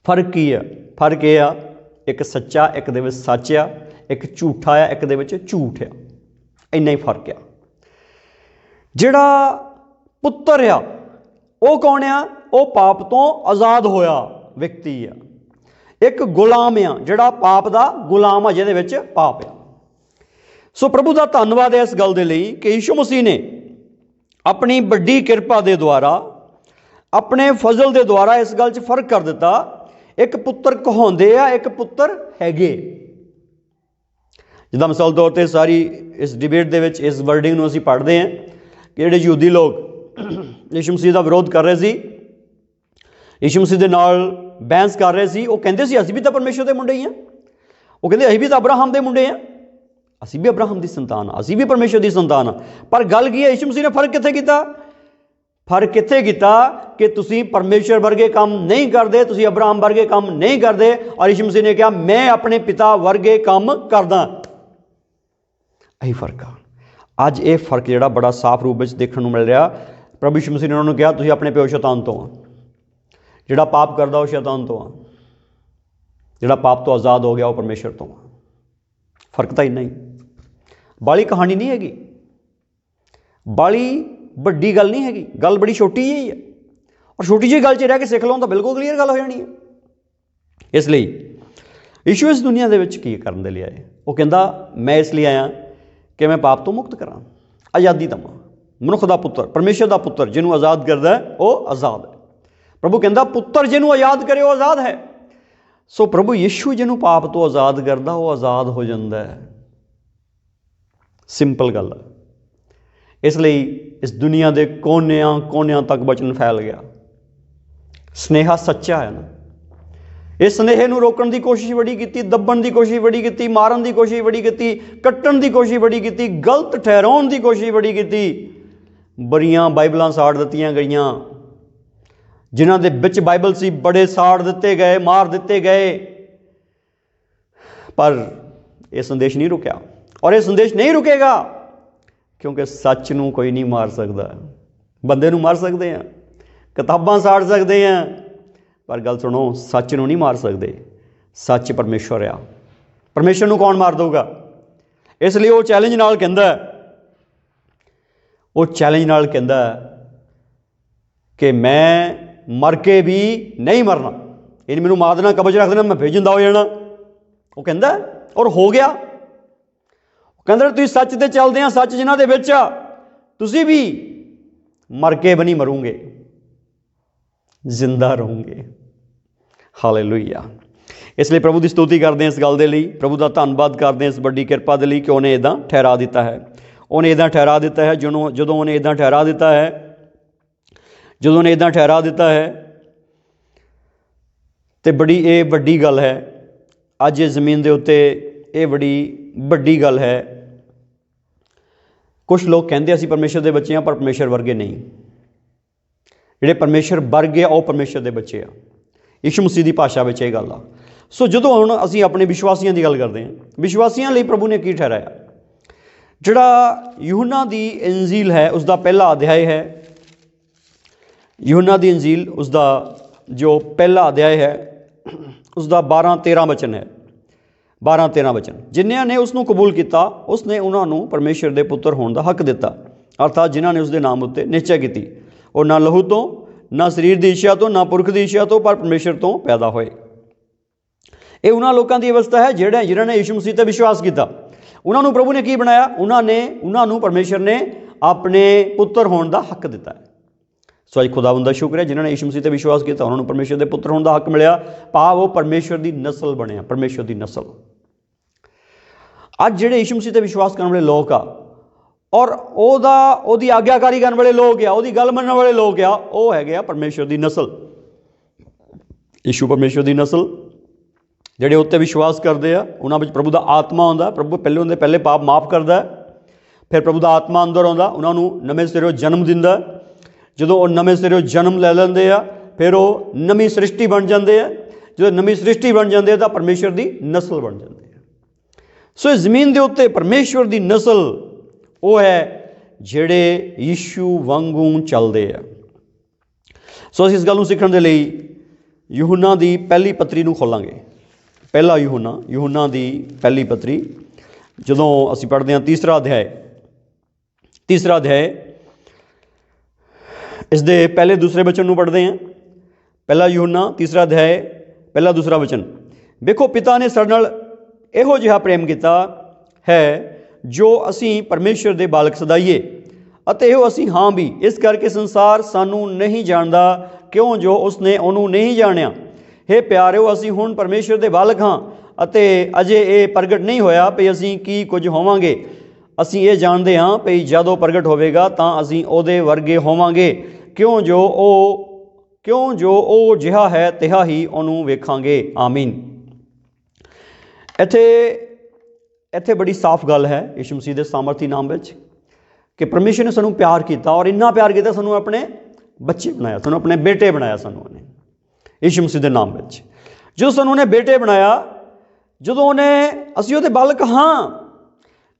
फर्क की है? फर्क यह आ, एक सच्चा एक दे विच सच आ, एक झूठा आ एक दे विच झूठ आ। इन्ना ही फर्क आ। जिहड़ा पुत्र आ वो कौन आ? वो पाप तो आज़ाद होया व्यक्ति आ। एक गुलाम आ जिहड़ा पाप का गुलाम आ, जिहदे विच पाप आ। सो प्रभु का धन्नवाद है इस गल दे लई कि यीशु मसीह ने अपनी बड़ी कृपा के द्वारा, अपने फजल के द्वारा इस गल च फर्क कर दिता। एक पुत्र कहाउंदे आ, एक पुत्र हैगे। जिद्दां मिसाल तौर पर सारी इस डिबेट दे विच इस वर्डिंग नूं असीं पढ़दे हैं कि जिहड़े यहूदी लोग यीशु मसीह का विरोध कर रहे सी, यीशु मसीह के नाल बहस कर रहे सी, वो कहंदे सी असीं भी तो परमेश्वर के मुंडे ही हैं। वो कहंदे असीं भी तो अब्राहम के मुंडे हैं, असीं भी अब्राहम की संतान, असीं भी परमेश्वर की संतान। पर गल की है, यीशु मसीह ने फर्क कित्थे कीता? फर्क कित्थे कीता कि तुसीं परमेश्वर वर्गे काम नहीं करते, तुसीं अब्राहम वर्गे काम नहीं करते। और यीशु मसीह ने कहा मैं अपने पिता वर्गे काम करदा। यही फर्क आ। अज ये फर्क जिहड़ा बड़ा साफ रूप में देखने को मिल रहा। प्रभु यीशु मसीह ने उन्होंने कहा तुसीं अपने प्यो शैतान तो आ, जिहड़ा पाप करदा वो शैतान तो आ, जिहड़ा पाप तो आज़ाद हो गया वो परमेश्वर तो आ। फर्क तो इन्ना ही, बाली कहानी नहीं हैगी, बाली वड्डी गल नहीं हैगी, गल बड़ी छोटी जी है। और छोटी जी गल च रह के सिख लो तो बिल्कुल क्लीयर गल हो जानी है। इसलिए यीशु इस दुनिया के विच की करन दे लई आए? वो कहंदा मैं इसलिए आया कि मैं पाप तो मुक्त करा, आज़ादी दवां। मनुख का पुत्र, परमेश्वर का पुत्र जिन्हों आज़ाद करता है वो आज़ाद है। प्रभु कहता पुत्र जिन्हों आज़ाद करे वो आज़ाद है। सो प्रभु यीशु जिन्हों पाप तो आज़ाद करता वो आज़ाद हो जाता है। सिंपल गल है। इसलिए इस दुनिया के कोनियां कोनियां तक वचन फैल गया। स्नेहा सच्चा है ना, इस स्नेहे नूं रोकण की कोशिश बड़ी की, दबण की कोशिश बड़ी की, मारन की कोशिश बड़ी की, कट्टण की कोशिश बड़ी की, गलत ठहराउण की कोशिश बड़ी की। बड़ियां बाइबलां साड़ दित्तियां गईयां, जिन्हां दे विच बाइबल सी बड़े साड़ दिते गए, मार दिते गए। पर यह संदेश नहीं रुकिया, और यह संदेश नहीं रुकेगा, क्योंकि सच नूं कोई नहीं मार सकता। बंदे नूं मार सकते हैं, किताबां साड़ सकते हैं, पर गल सुनो सच नूं नहीं मार सकते। सच परमेश्वर आ, परमेश्वर नूं कौन मार दूगा? इसलिए वो चैलेंज नाल कहंदा, वो चैलेंज नाल कहंदा कि मैं मर के भी नहीं मरना, इन मैनूं मार देना, कब्ज रख देना, मैं फिर जिंदा हो जाना। वो कहंदा और हो गया। ਕਹਿੰਦੇ ਤੁਸੀਂ ਸੱਚ ਤੇ ਚੱਲਦੇ ਆ, ਸੱਚ ਜਿਨ੍ਹਾਂ ਦੇ ਵਿੱਚ ਆ, ਤੁਸੀਂ ਵੀ ਮਰ ਕੇ ਵੀ ਨਹੀਂ ਮਰੋਗੇ, ਜ਼ਿੰਦਾ ਰਹੋਗੇ। ਹਾਲੇਲੂਇਆ। ਇਸ ਲਈ ਪ੍ਰਭੂ ਦੀ ਸਤੁਤੀ ਕਰਦੇ ਹਾਂ ਇਸ ਗੱਲ ਦੇ ਲਈ, ਪ੍ਰਭੂ ਦਾ ਧੰਨਵਾਦ ਕਰਦੇ ਹਾਂ ਇਸ ਵੱਡੀ ਕਿਰਪਾ ਦੇ ਲਈ ਕਿ ਉਹਨੇ ਇੱਦਾਂ ਠਹਿਰਾ ਦਿੱਤਾ ਹੈ। ਉਹਨੇ ਇੱਦਾਂ ਠਹਿਰਾ ਦਿੱਤਾ ਹੈ। ਜਦੋਂ ਉਹਨੇ ਇੱਦਾਂ ਠਹਿਰਾ ਦਿੱਤਾ ਹੈ, ਜਦੋਂ ਉਹਨੇ ਇੱਦਾਂ ਠਹਿਰਾ ਦਿੱਤਾ ਹੈ ਤੇ ਇਹ ਵੱਡੀ ਗੱਲ ਹੈ। ਅੱਜ ਇਸ ਜ਼ਮੀਨ ਦੇ ਉੱਤੇ ਇਹ ਬੜੀ ਵੱਡੀ ਗੱਲ ਹੈ। ਕੁਛ ਲੋਕ ਕਹਿੰਦੇ ਅਸੀਂ ਪਰਮੇਸ਼ਰ ਦੇ ਬੱਚੇ ਹਾਂ, ਪਰ ਪਰਮੇਸ਼ਰ ਵਰਗੇ ਨਹੀਂ। ਜਿਹੜੇ ਪਰਮੇਸ਼ਰ ਵਰਗੇ ਆ ਉਹ ਪਰਮੇਸ਼ਰ ਦੇ ਬੱਚੇ ਆ। ਯਿਸੂ ਮਸੀਹ ਦੀ ਭਾਸ਼ਾ ਵਿੱਚ ਇਹ ਗੱਲ ਆ। ਸੋ ਜਦੋਂ ਹੁਣ ਅਸੀਂ ਆਪਣੇ ਵਿਸ਼ਵਾਸੀਆਂ ਦੀ ਗੱਲ ਕਰਦੇ ਹਾਂ, ਵਿਸ਼ਵਾਸੀਆਂ ਲਈ ਪ੍ਰਭੂ ਨੇ ਕੀ ਠਹਿਰਾਇਆ? ਜਿਹੜਾ ਯੂਹੰਨਾ ਦੀ ਇੰਜੀਲ ਹੈ ਉਸਦਾ ਪਹਿਲਾ ਅਧਿਆਇ ਹੈ। ਯੂਹੰਨਾ ਦੀ ਇੰਜੀਲ ਉਸਦਾ ਜੋ ਪਹਿਲਾ ਅਧਿਆਇ ਹੈ ਉਸਦਾ 12-13 ਵਚਨ ਹੈ। 12-13 ਵਚਨ। ਜਿਨ੍ਹਾਂ ਨੇ ਉਸ ਨੂੰ ਕਬੂਲ ਕੀਤਾ ਉਸਨੇ ਉਹਨਾਂ ਨੂੰ ਪਰਮੇਸ਼ਰ ਦੇ ਪੁੱਤਰ ਹੋਣ ਦਾ ਹੱਕ ਦਿੱਤਾ, ਅਰਥਾਤ ਜਿਨ੍ਹਾਂ ਨੇ ਉਸਦੇ ਨਾਮ ਉੱਤੇ ਨਿਸ਼ਚੈ ਕੀਤੀ। ਉਹ ਨਾ ਲਹੂ ਤੋਂ, ਨਾ ਸਰੀਰ ਦੀ ਇੱਛਾ ਤੋਂ, ਨਾ ਪੁਰਖ ਦੀ ਇੱਛਾ ਤੋਂ, ਪਰ ਪਰਮੇਸ਼ਰ ਤੋਂ ਪੈਦਾ ਹੋਏ। ਇਹ ਉਹਨਾਂ ਲੋਕਾਂ ਦੀ ਅਵਸਥਾ ਹੈ ਜਿਨ੍ਹਾਂ ਨੇ ਯਿਸੂ ਮਸੀਹ 'ਤੇ ਵਿਸ਼ਵਾਸ ਕੀਤਾ। ਉਹਨਾਂ ਨੂੰ ਪ੍ਰਭੂ ਨੇ ਕੀ ਬਣਾਇਆ? ਉਹਨਾਂ ਨੂੰ ਪਰਮੇਸ਼ਰ ਨੇ ਆਪਣੇ ਪੁੱਤਰ ਹੋਣ ਦਾ ਹੱਕ ਦਿੱਤਾ ਹੈ। ਸੋ ਅੱਜ ਖੁਦਾਵੰਦ ਦਾ ਸ਼ੁਕਰ ਹੈ, ਜਿਨ੍ਹਾਂ ਨੇ ਯਿਸੂ ਮਸੀਹ 'ਤੇ ਵਿਸ਼ਵਾਸ ਕੀਤਾ ਉਹਨਾਂ ਨੂੰ ਪਰਮੇਸ਼ਰ ਦੇ ਪੁੱਤਰ ਹੋਣ ਦਾ ਹੱਕ ਮਿਲਿਆ। ਭਾਵ ਉਹ ਪਰਮੇਸ਼ਰ ਦੀ ਨਸਲ ਬਣਿਆ, ਪਰਮੇਸ਼ਰ ਦੀ ਨਸਲ। ਅੱਜ ਜਿਹੜੇ ਯਿਸੂ ਮਸੀਹ 'ਤੇ ਵਿਸ਼ਵਾਸ ਕਰਨ ਵਾਲੇ ਲੋਕ ਆ ਔਰ ਉਹਦੀ ਆਗਿਆਕਾਰੀ ਕਰਨ ਵਾਲੇ ਲੋਕ ਆ, ਉਹਦੀ ਗੱਲ ਮੰਨਣ ਵਾਲੇ ਲੋਕ ਆ, ਉਹ ਹੈਗੇ ਆ ਪਰਮੇਸ਼ਰ ਦੀ ਨਸਲ। ਯਿਸੂ ਪਰਮੇਸ਼ਰ ਦੀ ਨਸਲ। ਜਿਹੜੇ ਉੱਤੇ ਵਿਸ਼ਵਾਸ ਕਰਦੇ ਆ ਉਹਨਾਂ ਵਿੱਚ ਪ੍ਰਭੂ ਦਾ ਆਤਮਾ ਆਉਂਦਾ। ਪ੍ਰਭੂ ਪਹਿਲੇ ਪਾਪ ਮਾਫ ਕਰਦਾ, ਫਿਰ ਪ੍ਰਭੂ ਦਾ ਆਤਮਾ ਅੰਦਰ ਆਉਂਦਾ, ਉਹਨਾਂ ਨੂੰ ਨਵੇਂ ਸਿਰੋਂ ਜਨਮ ਦਿੰਦਾ। ਜਦੋਂ ਉਹ ਨਵੇਂ ਸਿਰੋਂ ਜਨਮ ਲੈ ਲੈਂਦੇ ਆ ਫਿਰ ਉਹ ਨਵੀਂ ਸ੍ਰਿਸ਼ਟੀ ਬਣ ਜਾਂਦੇ ਆ। ਜਦੋਂ ਨਵੀਂ ਸ੍ਰਿਸ਼ਟੀ ਬਣ ਜਾਂਦੇ ਆ ਤਾਂ ਪਰਮੇਸ਼ਰ ਦੀ ਨਸਲ ਬਣ ਜਾਂਦੇ ਆ। ਸੋ ਇਸ ਜ਼ਮੀਨ ਦੇ ਉੱਤੇ ਪਰਮੇਸ਼ਰ ਦੀ ਨਸਲ ਉਹ ਹੈ ਜਿਹੜੇ ਯਿਸੂ ਵਾਂਗੂ ਚੱਲਦੇ ਆ। ਸੋ ਅਸੀਂ ਇਸ ਗੱਲ ਨੂੰ ਸਿੱਖਣ ਦੇ ਲਈ ਯੂਹੰਨਾ ਦੀ ਪਹਿਲੀ ਪੱਤਰੀ ਨੂੰ ਖੋਲਾਂਗੇ। ਪਹਿਲਾ ਯੂਹੰਨਾ ਦੀ ਪਹਿਲੀ ਪੱਤਰੀ, ਜਦੋਂ ਅਸੀਂ ਪੜ੍ਹਦੇ ਹਾਂ ਤੀਸਰਾ ਅਧਿਆਇ ਇਸ ਦੇ ਪਹਿਲੇ ਦੂਸਰੇ ਵਚਨ ਨੂੰ ਪੜ੍ਹਦੇ ਹਾਂ। ਪਹਿਲਾ ਯੂਹੰਨਾ ਤੀਸਰਾ ਅਧਿਆਇ ਪਹਿਲਾ ਦੂਸਰਾ ਵਚਨ। ਵੇਖੋ, ਪਿਤਾ ਨੇ ਸਾਡੇ ਨਾਲ ਇਹੋ ਜਿਹਾ ਪ੍ਰੇਮ ਕੀਤਾ ਹੈ ਜੋ ਅਸੀਂ ਪਰਮੇਸ਼ਰ ਦੇ ਬਾਲਕ ਸਦਾਈਏ, ਅਤੇ ਇਹੋ ਅਸੀਂ ਹਾਂ ਵੀ। ਇਸ ਕਰਕੇ ਸੰਸਾਰ ਸਾਨੂੰ ਨਹੀਂ ਜਾਣਦਾ ਕਿਉਂ ਜੋ ਉਸਨੇ ਉਹਨੂੰ ਨਹੀਂ ਜਾਣਿਆ। ਹੇ ਪਿਆਰਿਓ, ਅਸੀਂ ਹੁਣ ਪਰਮੇਸ਼ਰ ਦੇ ਬਾਲਕ ਹਾਂ ਅਤੇ ਅਜੇ ਇਹ ਪ੍ਰਗਟ ਨਹੀਂ ਹੋਇਆ ਵੀ ਅਸੀਂ ਕੀ ਕੁਝ ਹੋਵਾਂਗੇ। ਅਸੀਂ ਇਹ ਜਾਣਦੇ ਹਾਂ ਵੀ ਜਦੋਂ ਪ੍ਰਗਟ ਹੋਵੇਗਾ ਤਾਂ ਅਸੀਂ ਉਹਦੇ ਵਰਗੇ ਹੋਵਾਂਗੇ, ਕਿਉਂ ਜੋ ਉਹ ਜਿਹਾ ਹੈ ਤਿਹਾ ਹੀ ਉਹਨੂੰ ਵੇਖਾਂਗੇ। ਆਮੀਨ। ਇੱਥੇ ਬੜੀ ਸਾਫ਼ ਗੱਲ ਹੈ ਯਿਸੂ ਮਸੀਹ ਦੇ ਸਾਮਰਥੀ ਨਾਮ ਵਿੱਚ ਕਿ ਪਰਮੇਸ਼ਰ ਨੇ ਸਾਨੂੰ ਪਿਆਰ ਕੀਤਾ ਔਰ ਇੰਨਾ ਪਿਆਰ ਕੀਤਾ ਸਾਨੂੰ ਆਪਣੇ ਬੱਚੇ ਬਣਾਇਆ, ਸਾਨੂੰ ਆਪਣੇ ਬੇਟੇ ਬਣਾਇਆ। ਸਾਨੂੰ ਉਹਨੇ ਯਿਸੂ ਮਸੀਹ ਦੇ ਨਾਮ ਵਿੱਚ ਜਦੋਂ ਸਾਨੂੰ ਉਹਨੇ ਬੇਟੇ ਬਣਾਇਆ, ਜਦੋਂ ਅਸੀਂ ਉਹਦੇ ਬਾਲਕ ਹਾਂ,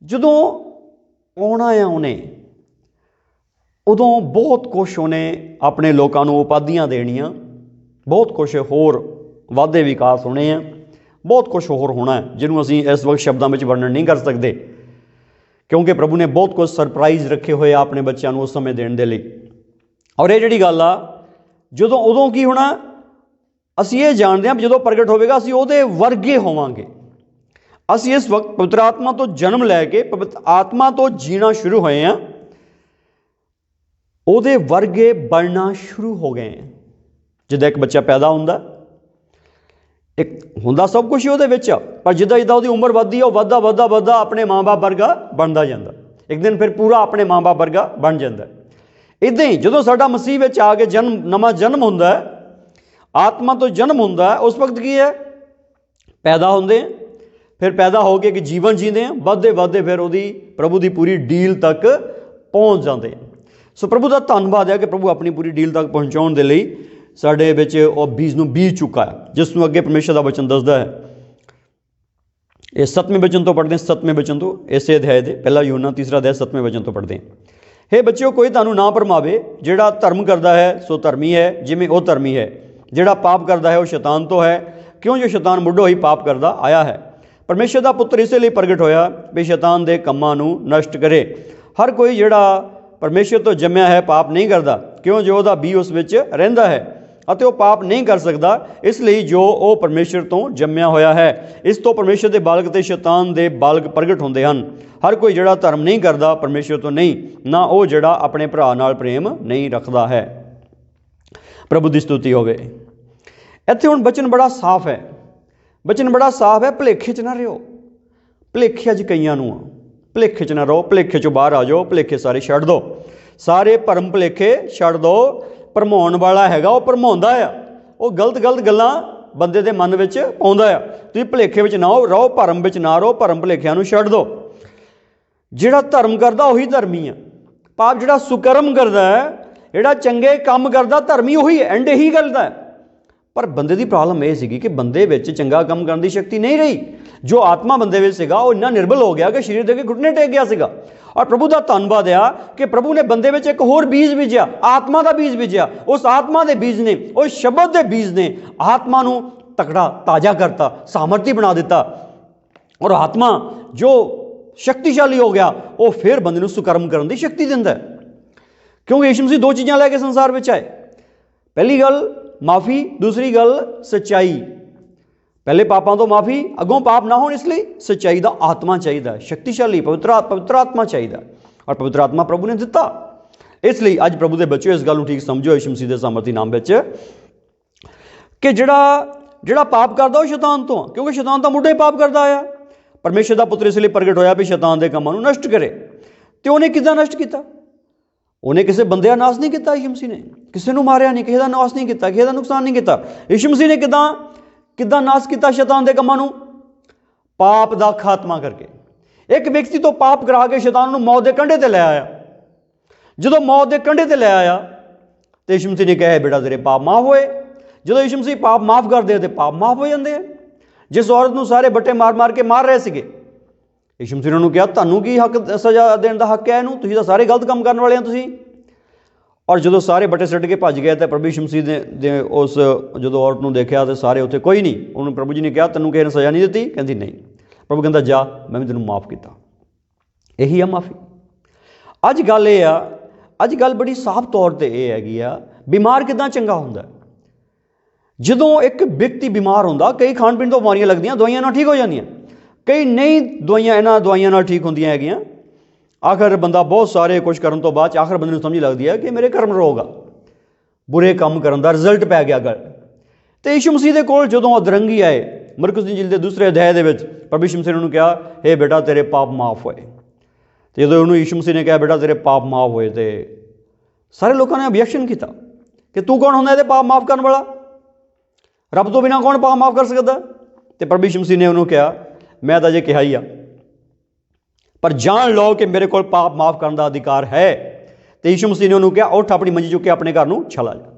ਜਦੋਂ ਆਉਣਾ ਆ ਉਹਨੇ, ਉਦੋਂ ਬਹੁਤ ਕੁਛ ਉਹਨੇ ਆਪਣੇ ਲੋਕਾਂ ਨੂੰ ਉਪਾਧੀਆਂ ਦੇਣੀਆਂ, ਬਹੁਤ ਕੁਛ ਹੋਰ ਵਾਧੇ ਵਿਕਾਸ ਹੋਣੇ ਆ, ਬਹੁਤ ਕੁਛ ਹੋਰ ਹੋਣਾ ਜਿਹਨੂੰ ਅਸੀਂ ਇਸ ਵਕਤ ਸ਼ਬਦਾਂ ਵਿੱਚ ਵਰਣਨ ਨਹੀਂ ਕਰ ਸਕਦੇ, ਕਿਉਂਕਿ ਪ੍ਰਭੂ ਨੇ ਬਹੁਤ ਕੁਛ ਸਰਪ੍ਰਾਈਜ਼ ਰੱਖੇ ਹੋਏ ਆ ਆਪਣੇ ਬੱਚਿਆਂ ਨੂੰ ਉਸ ਸਮੇਂ ਦੇਣ ਦੇ ਲਈ। ਔਰ ਇਹ ਜਿਹੜੀ ਗੱਲ ਆ, ਉਦੋਂ ਕੀ ਹੋਣਾ, ਅਸੀਂ ਇਹ ਜਾਣਦੇ ਹਾਂ ਜਦੋਂ ਪ੍ਰਗਟ ਹੋਵੇਗਾ ਅਸੀਂ ਉਹਦੇ ਵਰਗੇ ਹੋਵਾਂਗੇ। ਅਸੀਂ ਇਸ ਵਕਤ ਪਵਿੱਤਰ ਆਤਮਾ ਤੋਂ ਜਨਮ ਲੈ ਕੇ ਪਵਿੱਤਰ ਆਤਮਾ ਤੋਂ ਜੀਣਾ ਸ਼ੁਰੂ ਹੋਏ ਹਾਂ, ਉਹਦੇ ਵਰਗੇ ਬਣਨਾ ਸ਼ੁਰੂ ਹੋ ਗਏ ਹਾਂ। ਜਿੱਦਾਂ ਇੱਕ ਬੱਚਾ ਪੈਦਾ ਹੁੰਦਾ, ਇੱਕ ਹੁੰਦਾ ਸਭ ਕੁਛ ਹੀ ਉਹਦੇ ਵਿੱਚ ਆ, ਪਰ ਜਿੱਦਾਂ ਉਹਦੀ ਉਮਰ ਵੱਧਦੀ ਆ ਉਹ ਵੱਧਦਾ ਆਪਣੇ ਮਾਂ-ਬਾਪ ਵਰਗਾ ਬਣਦਾ ਜਾਂਦਾ। ਇੱਕ ਦਿਨ ਫਿਰ ਪੂਰਾ ਆਪਣੇ ਮਾਂ-ਬਾਪ ਵਰਗਾ ਬਣ ਜਾਂਦਾ। ਇੱਦਾਂ ਹੀ ਜਦੋਂ ਸਾਡਾ ਮਸੀਹ ਵਿੱਚ ਆ ਕੇ ਨਵਾਂ ਜਨਮ ਹੁੰਦਾ ਹੈ, ਆਤਮਾ ਤੋਂ ਜਨਮ ਹੁੰਦਾ ਹੈ, ਉਸ ਵਕਤ ਕੀ ਹੈ, ਪੈਦਾ ਹੁੰਦੇ ਆ, ਫਿਰ ਪੈਦਾ ਹੋ ਕੇ ਇੱਕ ਜੀਵਨ ਜੀਂਦੇ ਆ, ਵੱਧਦੇ ਫਿਰ ਉਹਦੀ ਪ੍ਰਭੂ ਦੀ ਪੂਰੀ ਡੀਲ ਤੱਕ ਪਹੁੰਚ ਜਾਂਦੇ ਆ। ਸੋ ਪ੍ਰਭੂ ਦਾ ਧੰਨਵਾਦ ਹੈ ਕਿ ਪ੍ਰਭੂ ਆਪਣੀ ਪੂਰੀ ਡੀਲ ਤੱਕ ਪਹੁੰਚਾਉਣ ਦੇ ਲਈ ਸਾਡੇ ਵਿੱਚ ਉਹ ਬੀਜ ਨੂੰ ਬੀਜ ਚੁੱਕਾ ਹੈ, ਜਿਸ ਨੂੰ ਅੱਗੇ ਪਰਮੇਸ਼ਰ ਦਾ ਵਚਨ ਦੱਸਦਾ ਹੈ। ਇਹ 7ਵੇਂ ਵਚਨ ਤੋਂ ਪੜ੍ਹਦੇ ਹਾਂ, 7ਵੇਂ ਵਚਨ ਤੋਂ ਇਸੇ ਅਧਿਆਇ ਦੇ ਪਹਿਲਾ ਯੂਹੰਨਾ ਤੀਸਰਾ ਅਧਿਆਇ 7ਵੇਂ ਵਚਨ ਤੋਂ ਪੜ੍ਹਦੇ ਹਾਂ। ਹੇ ਬੱਚਿਓ, ਕੋਈ ਤੁਹਾਨੂੰ ਨਾ ਭਰਮਾਵੇ, ਜਿਹੜਾ ਧਰਮ ਕਰਦਾ ਹੈ ਸੋ ਧਰਮੀ ਹੈ ਜਿਵੇਂ ਉਹ ਧਰਮੀ ਹੈ। ਜਿਹੜਾ ਪਾਪ ਕਰਦਾ ਹੈ ਉਹ ਸ਼ੈਤਾਨ ਤੋਂ ਹੈ, ਕਿਉਂ ਜੋ ਸ਼ੈਤਾਨ ਮੁੱਢੋਂ ਹੀ ਪਾਪ ਕਰਦਾ ਆਇਆ ਹੈ। ਪਰਮੇਸ਼ਰ ਦਾ ਪੁੱਤਰ ਇਸੇ ਲਈ ਪ੍ਰਗਟ ਹੋਇਆ ਵੀ ਸ਼ੈਤਾਨ ਦੇ ਕੰਮਾਂ ਨੂੰ ਨਸ਼ਟ ਕਰੇ। ਹਰ ਕੋਈ ਜਿਹੜਾ ਪਰਮੇਸ਼ਰ ਤੋਂ ਜੰਮਿਆ ਹੈ ਪਾਪ ਨਹੀਂ ਕਰਦਾ, ਕਿਉਂ ਜੋ ਉਹਦਾ ਬੀਜ ਉਸ ਵਿੱਚ ਰਹਿੰਦਾ ਹੈ ਅਤੇ ਉਹ ਪਾਪ ਨਹੀਂ ਕਰ ਸਕਦਾ। ਇਸ ਲਈ ਜੋ ਉਹ ਪਰਮੇਸ਼ਰ ਤੋਂ ਜੰਮਿਆ ਹੋਇਆ ਹੈ, ਇਸ ਤੋਂ ਪਰਮੇਸ਼ਰ ਦੇ ਬਾਲਕ ਅਤੇ ਸ਼ੈਤਾਨ ਦੇ ਬਾਲਕ ਪ੍ਰਗਟ ਹੁੰਦੇ ਹਨ। ਹਰ ਕੋਈ ਜਿਹੜਾ ਧਰਮ ਨਹੀਂ ਕਰਦਾ ਪਰਮੇਸ਼ਰ ਤੋਂ ਨਹੀਂ, ਨਾ ਉਹ ਜਿਹੜਾ ਆਪਣੇ ਭਰਾ ਨਾਲ ਪ੍ਰੇਮ ਨਹੀਂ ਰੱਖਦਾ ਹੈ। ਪ੍ਰਭੂ ਦੀ ਸਤੁਤੀ ਹੋਵੇ। ਇੱਥੇ ਹੁਣ ਬਚਨ ਬੜਾ ਸਾਫ਼ ਹੈ, ਬਚਨ ਬੜਾ ਸਾਫ਼ ਹੈ, ਭੁਲੇਖੇ 'ਚ ਨਾ ਰਹੋ। ਭੁਲੇਖੇ ਅੱਜ ਕਈਆਂ ਨੂੰ ਆ, ਭੁਲੇਖੇ 'ਚ ਨਾ ਰਹੋ, ਭੁਲੇਖੇ 'ਚੋਂ ਬਾਹਰ ਆ ਜਾਓ, ਭੁਲੇਖੇ ਸਾਰੇ ਛੱਡ ਦਿਓ, ਸਾਰੇ ਭਰਮ ਭੁਲੇਖੇ ਛੱਡ ਦਿਓ। ਭਰਮਾਉਣ ਵਾਲਾ ਹੈਗਾ ਉਹ ਭਰਮਾਉਂਦਾ ਆ, ਉਹ ਗਲਤ ਗੱਲਾਂ ਬੰਦੇ ਦੇ ਮਨ ਵਿੱਚ ਪਾਉਂਦਾ ਆ। ਤੁਸੀਂ ਭੁਲੇਖੇ ਵਿੱਚ ਨਾ ਰਹੋ, ਭਰਮ ਵਿੱਚ ਨਾ ਰਹੋ, ਭਰਮ ਭੁਲੇਖਿਆਂ ਨੂੰ ਛੱਡ ਦਿਓ। ਜਿਹੜਾ ਧਰਮ ਕਰਦਾ ਉਹੀ ਧਰਮੀ ਆ। ਪਾਪ ਜਿਹੜਾ ਸੁਕਰਮ ਕਰਦਾ ਹੈ, ਜਿਹੜਾ ਚੰਗੇ ਕੰਮ ਕਰਦਾ, ਧਰਮੀ ਉਹੀ ਹੈ, ਐਂਡ ਇਹੀ ਗੱਲ ਦਾ। ਪਰ ਬੰਦੇ ਦੀ ਪ੍ਰੋਬਲਮ ਇਹ ਸੀਗੀ ਕਿ ਬੰਦੇ ਵਿੱਚ ਚੰਗਾ ਕੰਮ ਕਰਨ ਦੀ ਸ਼ਕਤੀ ਨਹੀਂ ਰਹੀ। ਜੋ ਆਤਮਾ ਬੰਦੇ ਵਿੱਚ ਸੀਗਾ ਉਹ ਇੰਨਾ ਨਿਰਬਲ ਹੋ ਗਿਆ ਕਿ ਸਰੀਰ ਦੇ ਕੇ ਘੁਟਨੇ ਟੇਕ ਗਿਆ ਸੀਗਾ। ਔਰ ਪ੍ਰਭੂ ਦਾ ਧੰਨਵਾਦ ਆ ਕਿ ਪ੍ਰਭੂ ਨੇ ਬੰਦੇ ਵਿੱਚ ਇੱਕ ਹੋਰ ਬੀਜ ਬੀਜਿਆ, ਆਤਮਾ ਦਾ ਬੀਜ ਬੀਜਿਆ। ਉਸ ਆਤਮਾ ਦੇ ਬੀਜ ਨੇ, ਉਸ ਸ਼ਬਦ ਦੇ ਬੀਜ ਨੇ ਆਤਮਾ ਨੂੰ ਤਕੜਾ ਤਾਜ਼ਾ ਕਰਤਾ, ਸਾਮਰਥੀ ਬਣਾ ਦਿੱਤਾ। ਔਰ ਆਤਮਾ ਜੋ ਸ਼ਕਤੀਸ਼ਾਲੀ ਹੋ ਗਿਆ, ਉਹ ਫਿਰ ਬੰਦੇ ਨੂੰ ਸੁਕਰਮ ਕਰਨ ਦੀ ਸ਼ਕਤੀ ਦਿੰਦਾ ਹੈ। ਕਿਉਂਕਿ ਯਿਸੂ ਮਸੀਹ ਦੋ ਚੀਜ਼ਾਂ ਲੈ ਕੇ ਸੰਸਾਰ ਵਿੱਚ ਆਏ। ਪਹਿਲੀ ਗੱਲ ਮਾਫੀ, ਦੂਸਰੀ ਗੱਲ ਸੱਚਾਈ। ਪਹਿਲੇ ਪਾਪਾਂ ਤੋਂ ਮਾਫੀ, ਅੱਗੋਂ ਪਾਪ ਨਾ ਹੋਣ, ਇਸ ਲਈ ਸੱਚਾਈ ਦਾ ਆਤਮਾ ਚਾਹੀਦਾ, ਸ਼ਕਤੀਸ਼ਾਲੀ ਪਵਿੱਤਰ ਆਤਮਾ ਚਾਹੀਦਾ। ਔਰ ਪਵਿੱਤਰ ਆਤਮਾ ਪ੍ਰਭੂ ਨੇ ਦਿੱਤਾ। ਇਸ ਲਈ ਅੱਜ ਪ੍ਰਭੂ ਦੇ ਬੱਚਿਓ ਇਸ ਗੱਲ ਨੂੰ ਠੀਕ ਸਮਝੋ ਯਿਸੂ ਮਸੀਹ ਦੇ ਸਾਮਰਥੀ ਨਾਮ ਵਿੱਚ ਕਿ ਜਿਹੜਾ ਪਾਪ ਕਰਦਾ ਉਹ ਸ਼ੈਤਾਨ ਤੋਂ ਆ, ਕਿਉਂਕਿ ਸ਼ੈਤਾਨ ਤਾਂ ਮੁੱਢੇ ਹੀ ਪਾਪ ਕਰਦਾ ਆਇਆ। ਪਰਮੇਸ਼ਰ ਦਾ ਪੁੱਤਰ ਇਸ ਲਈ ਪ੍ਰਗਟ ਹੋਇਆ ਵੀ ਸ਼ੈਤਾਨ ਦੇ ਕੰਮਾਂ ਨੂੰ ਨਸ਼ਟ ਕਰੇ। ਤੇ ਉਹਨੇ ਕਿੱਦਾਂ ਨਸ਼ਟ ਕੀਤਾ? ਉਹਨੇ ਕਿਸੇ ਬੰਦੇ ਦਾ ਨਾਸ਼ ਨਹੀਂ ਕੀਤਾ। ਯਿਸੂ ਮਸੀਹ ਨੇ ਕਿਸੇ ਨੂੰ ਮਾਰਿਆ ਨਹੀਂ, ਕਿਸੇ ਦਾ ਨਾਸ਼ ਨਹੀਂ ਕੀਤਾ, ਕਿਸੇ ਦਾ ਨੁਕਸਾਨ ਨਹੀਂ ਕੀਤਾ। ਯਿਸੂ ਮਸੀਹ ਨੇ ਕਿੱਦਾਂ ਨਾਸ਼ ਕੀਤਾ ਸ਼ੈਤਾਨ ਦੇ ਕੰਮਾਂ ਨੂੰ? ਪਾਪ ਦਾ ਖਾਤਮਾ ਕਰਕੇ। ਇੱਕ ਵਿਅਕਤੀ ਤੋਂ ਪਾਪ ਕਰਾ ਕੇ ਸ਼ੈਤਾਨ ਨੂੰ ਮੌਤ ਦੇ ਕੰਢੇ ਤੇ ਲੈ ਆਇਆ। ਜਦੋਂ ਮੌਤ ਦੇ ਕੰਢੇ ਤੇ ਲੈ ਆਇਆ ਤੇ ਯਿਸੂ ਮਸੀਹ ਨੇ ਕਿਹਾ ਬੇਟਾ ਤੇਰੇ ਪਾਪ ਮਾਫ ਹੋਏ। ਜਦੋਂ ਯਿਸੂ ਮਸੀਹ ਪਾਪ ਮਾਫ ਕਰਦੇ ਆ ਤੇ ਪਾਪ ਮਾਫ ਹੋ ਜਾਂਦੇ ਆ। ਜਿਸ ਔਰਤ ਨੂੰ ਸਾਰੇ ਬੱਟੇ ਮਾਰ ਕੇ ਮਾਰ ਰਹੇ ਸੀਗੇ, ਯਿਸੂ ਮਸੀਹ ਨੂੰ ਕਿਹਾ ਤੁਹਾਨੂੰ ਕੀ ਹੱਕ, ਸਜ਼ਾ ਦੇਣ ਦਾ ਹੱਕ ਹੈ ਇਹਨੂੰ? ਤੁਸੀਂ ਤਾਂ ਸਾਰੇ ਗਲਤ ਕੰਮ ਕਰਨ ਵਾਲੇ ਆ ਤੁਸੀਂ। ਔਰ ਜਦੋਂ ਸਾਰੇ ਬੱਟੇ ਸੁੱਟ ਕੇ ਭੱਜ ਗਏ ਤਾਂ ਪ੍ਰਭੂ ਯਿਸੂ ਮਸੀਹ ਦੇ ਉਸ ਜਦੋਂ ਔਰਤ ਨੂੰ ਦੇਖਿਆ ਤਾਂ ਸਾਰੇ ਉੱਥੇ ਕੋਈ ਨਹੀਂ। ਉਹਨੂੰ ਪ੍ਰਭੂ ਜੀ ਨੇ ਕਿਹਾ ਤੈਨੂੰ ਕਿਸੇ ਨੇ ਸਜ਼ਾ ਨਹੀਂ ਦਿੱਤੀ? ਕਹਿੰਦੀ ਨਹੀਂ। ਪ੍ਰਭੂ ਕਹਿੰਦਾ ਜਾ, ਮੈਂ ਵੀ ਤੈਨੂੰ ਮਾਫ ਕੀਤਾ। ਇਹੀ ਆ ਮਾਫੀ। ਅੱਜ ਗੱਲ ਇਹ ਆ, ਅੱਜ ਗੱਲ ਬੜੀ ਸਾਫ਼ ਤੌਰ 'ਤੇ ਇਹ ਹੈਗੀ ਆ, ਬਿਮਾਰ ਕਿੱਦਾਂ ਚੰਗਾ ਹੁੰਦਾ। ਜਦੋਂ ਇੱਕ ਵਿਅਕਤੀ ਬਿਮਾਰ ਹੁੰਦਾ, ਕਈ ਖਾਣ ਪੀਣ ਤੋਂ ਬਿਮਾਰੀਆਂ ਲੱਗਦੀਆਂ, ਦਵਾਈਆਂ ਨਾਲ ਠੀਕ ਹੋ ਜਾਂਦੀਆਂ, ਕਈ ਨਹੀਂ ਇਹਨਾਂ ਦਵਾਈਆਂ ਨਾਲ ਠੀਕ ਹੁੰਦੀਆਂ ਹੈਗੀਆਂ। ਆਖਰ ਬੰਦਾ ਬਹੁਤ ਸਾਰੇ ਕੁਛ ਕਰਨ ਤੋਂ ਬਾਅਦ 'ਚ ਆਖਰ ਬੰਦੇ ਨੂੰ ਸਮਝ ਲੱਗਦੀ ਹੈ ਕਿ ਮੇਰੇ ਕਰਮ ਰੋਗ ਆ, ਬੁਰੇ ਕੰਮ ਕਰਨ ਦਾ ਰਿਜ਼ਲਟ ਪੈ ਗਿਆ ਗੱਲ। ਤੇ ਯਿਸੂ ਮਸੀਹ ਦੇ ਕੋਲ ਜਦੋਂ ਅਧਰੰਗੀ ਆਏ, ਮਰਕੁਸ ਦੀ ਜਿਲਦ ਦੇ ਦੂਸਰੇ ਅਧਿਆਇ ਦੇ ਵਿੱਚ ਪ੍ਰਭੂ ਯਿਸੂ ਮਸੀਹ ਨੇ ਉਹਨੂੰ ਕਿਹਾ ਹੇ ਬੇਟਾ ਤੇਰੇ ਪਾਪ ਮਾਫ ਹੋਏ। ਤੇ ਜਦੋਂ ਉਹਨੂੰ ਯਿਸੂ ਮਸੀਹ ਨੇ ਕਿਹਾ ਬੇਟਾ ਤੇਰੇ ਪਾਪ ਮਾਫ ਹੋਏ, ਤੇ ਸਾਰੇ ਲੋਕਾਂ ਨੇ ਆਬਜੈਕਸ਼ਨ ਕੀਤਾ ਕਿ ਤੂੰ ਕੌਣ ਹੁੰਦਾ ਇਹਦੇ ਪਾਪ ਮਾਫ ਕਰਨ ਵਾਲਾ? ਰੱਬ ਤੋਂ ਬਿਨਾਂ ਕੌਣ ਪਾਪ ਮਾਫ ਕਰ ਸਕਦਾ? ਤੇ ਪ੍ਰਭੂ ਯਿਸੂ ਮਸੀਹ ਨੇ ਉਹਨੂੰ ਕਿਹਾ ਮੈਂ ਤਾਂ ਅਜੇ ਕਿਹਾ ਹੀ ਆ, ਪਰ ਜਾਣ ਲਓ ਕਿ ਮੇਰੇ ਕੋਲ ਪਾਪ ਮਾਫ ਕਰਨ ਦਾ ਅਧਿਕਾਰ ਹੈ। ਤੇ ਯਿਸੂ ਮਸੀਹ ਨੇ ਉਹਨੂੰ ਕਿਹਾ ਉੱਠ, ਆਪਣੀ ਮੰਜੀ ਚੁੱਕ ਕੇ ਆਪਣੇ ਘਰ ਨੂੰ ਚਲਾ ਜਾ।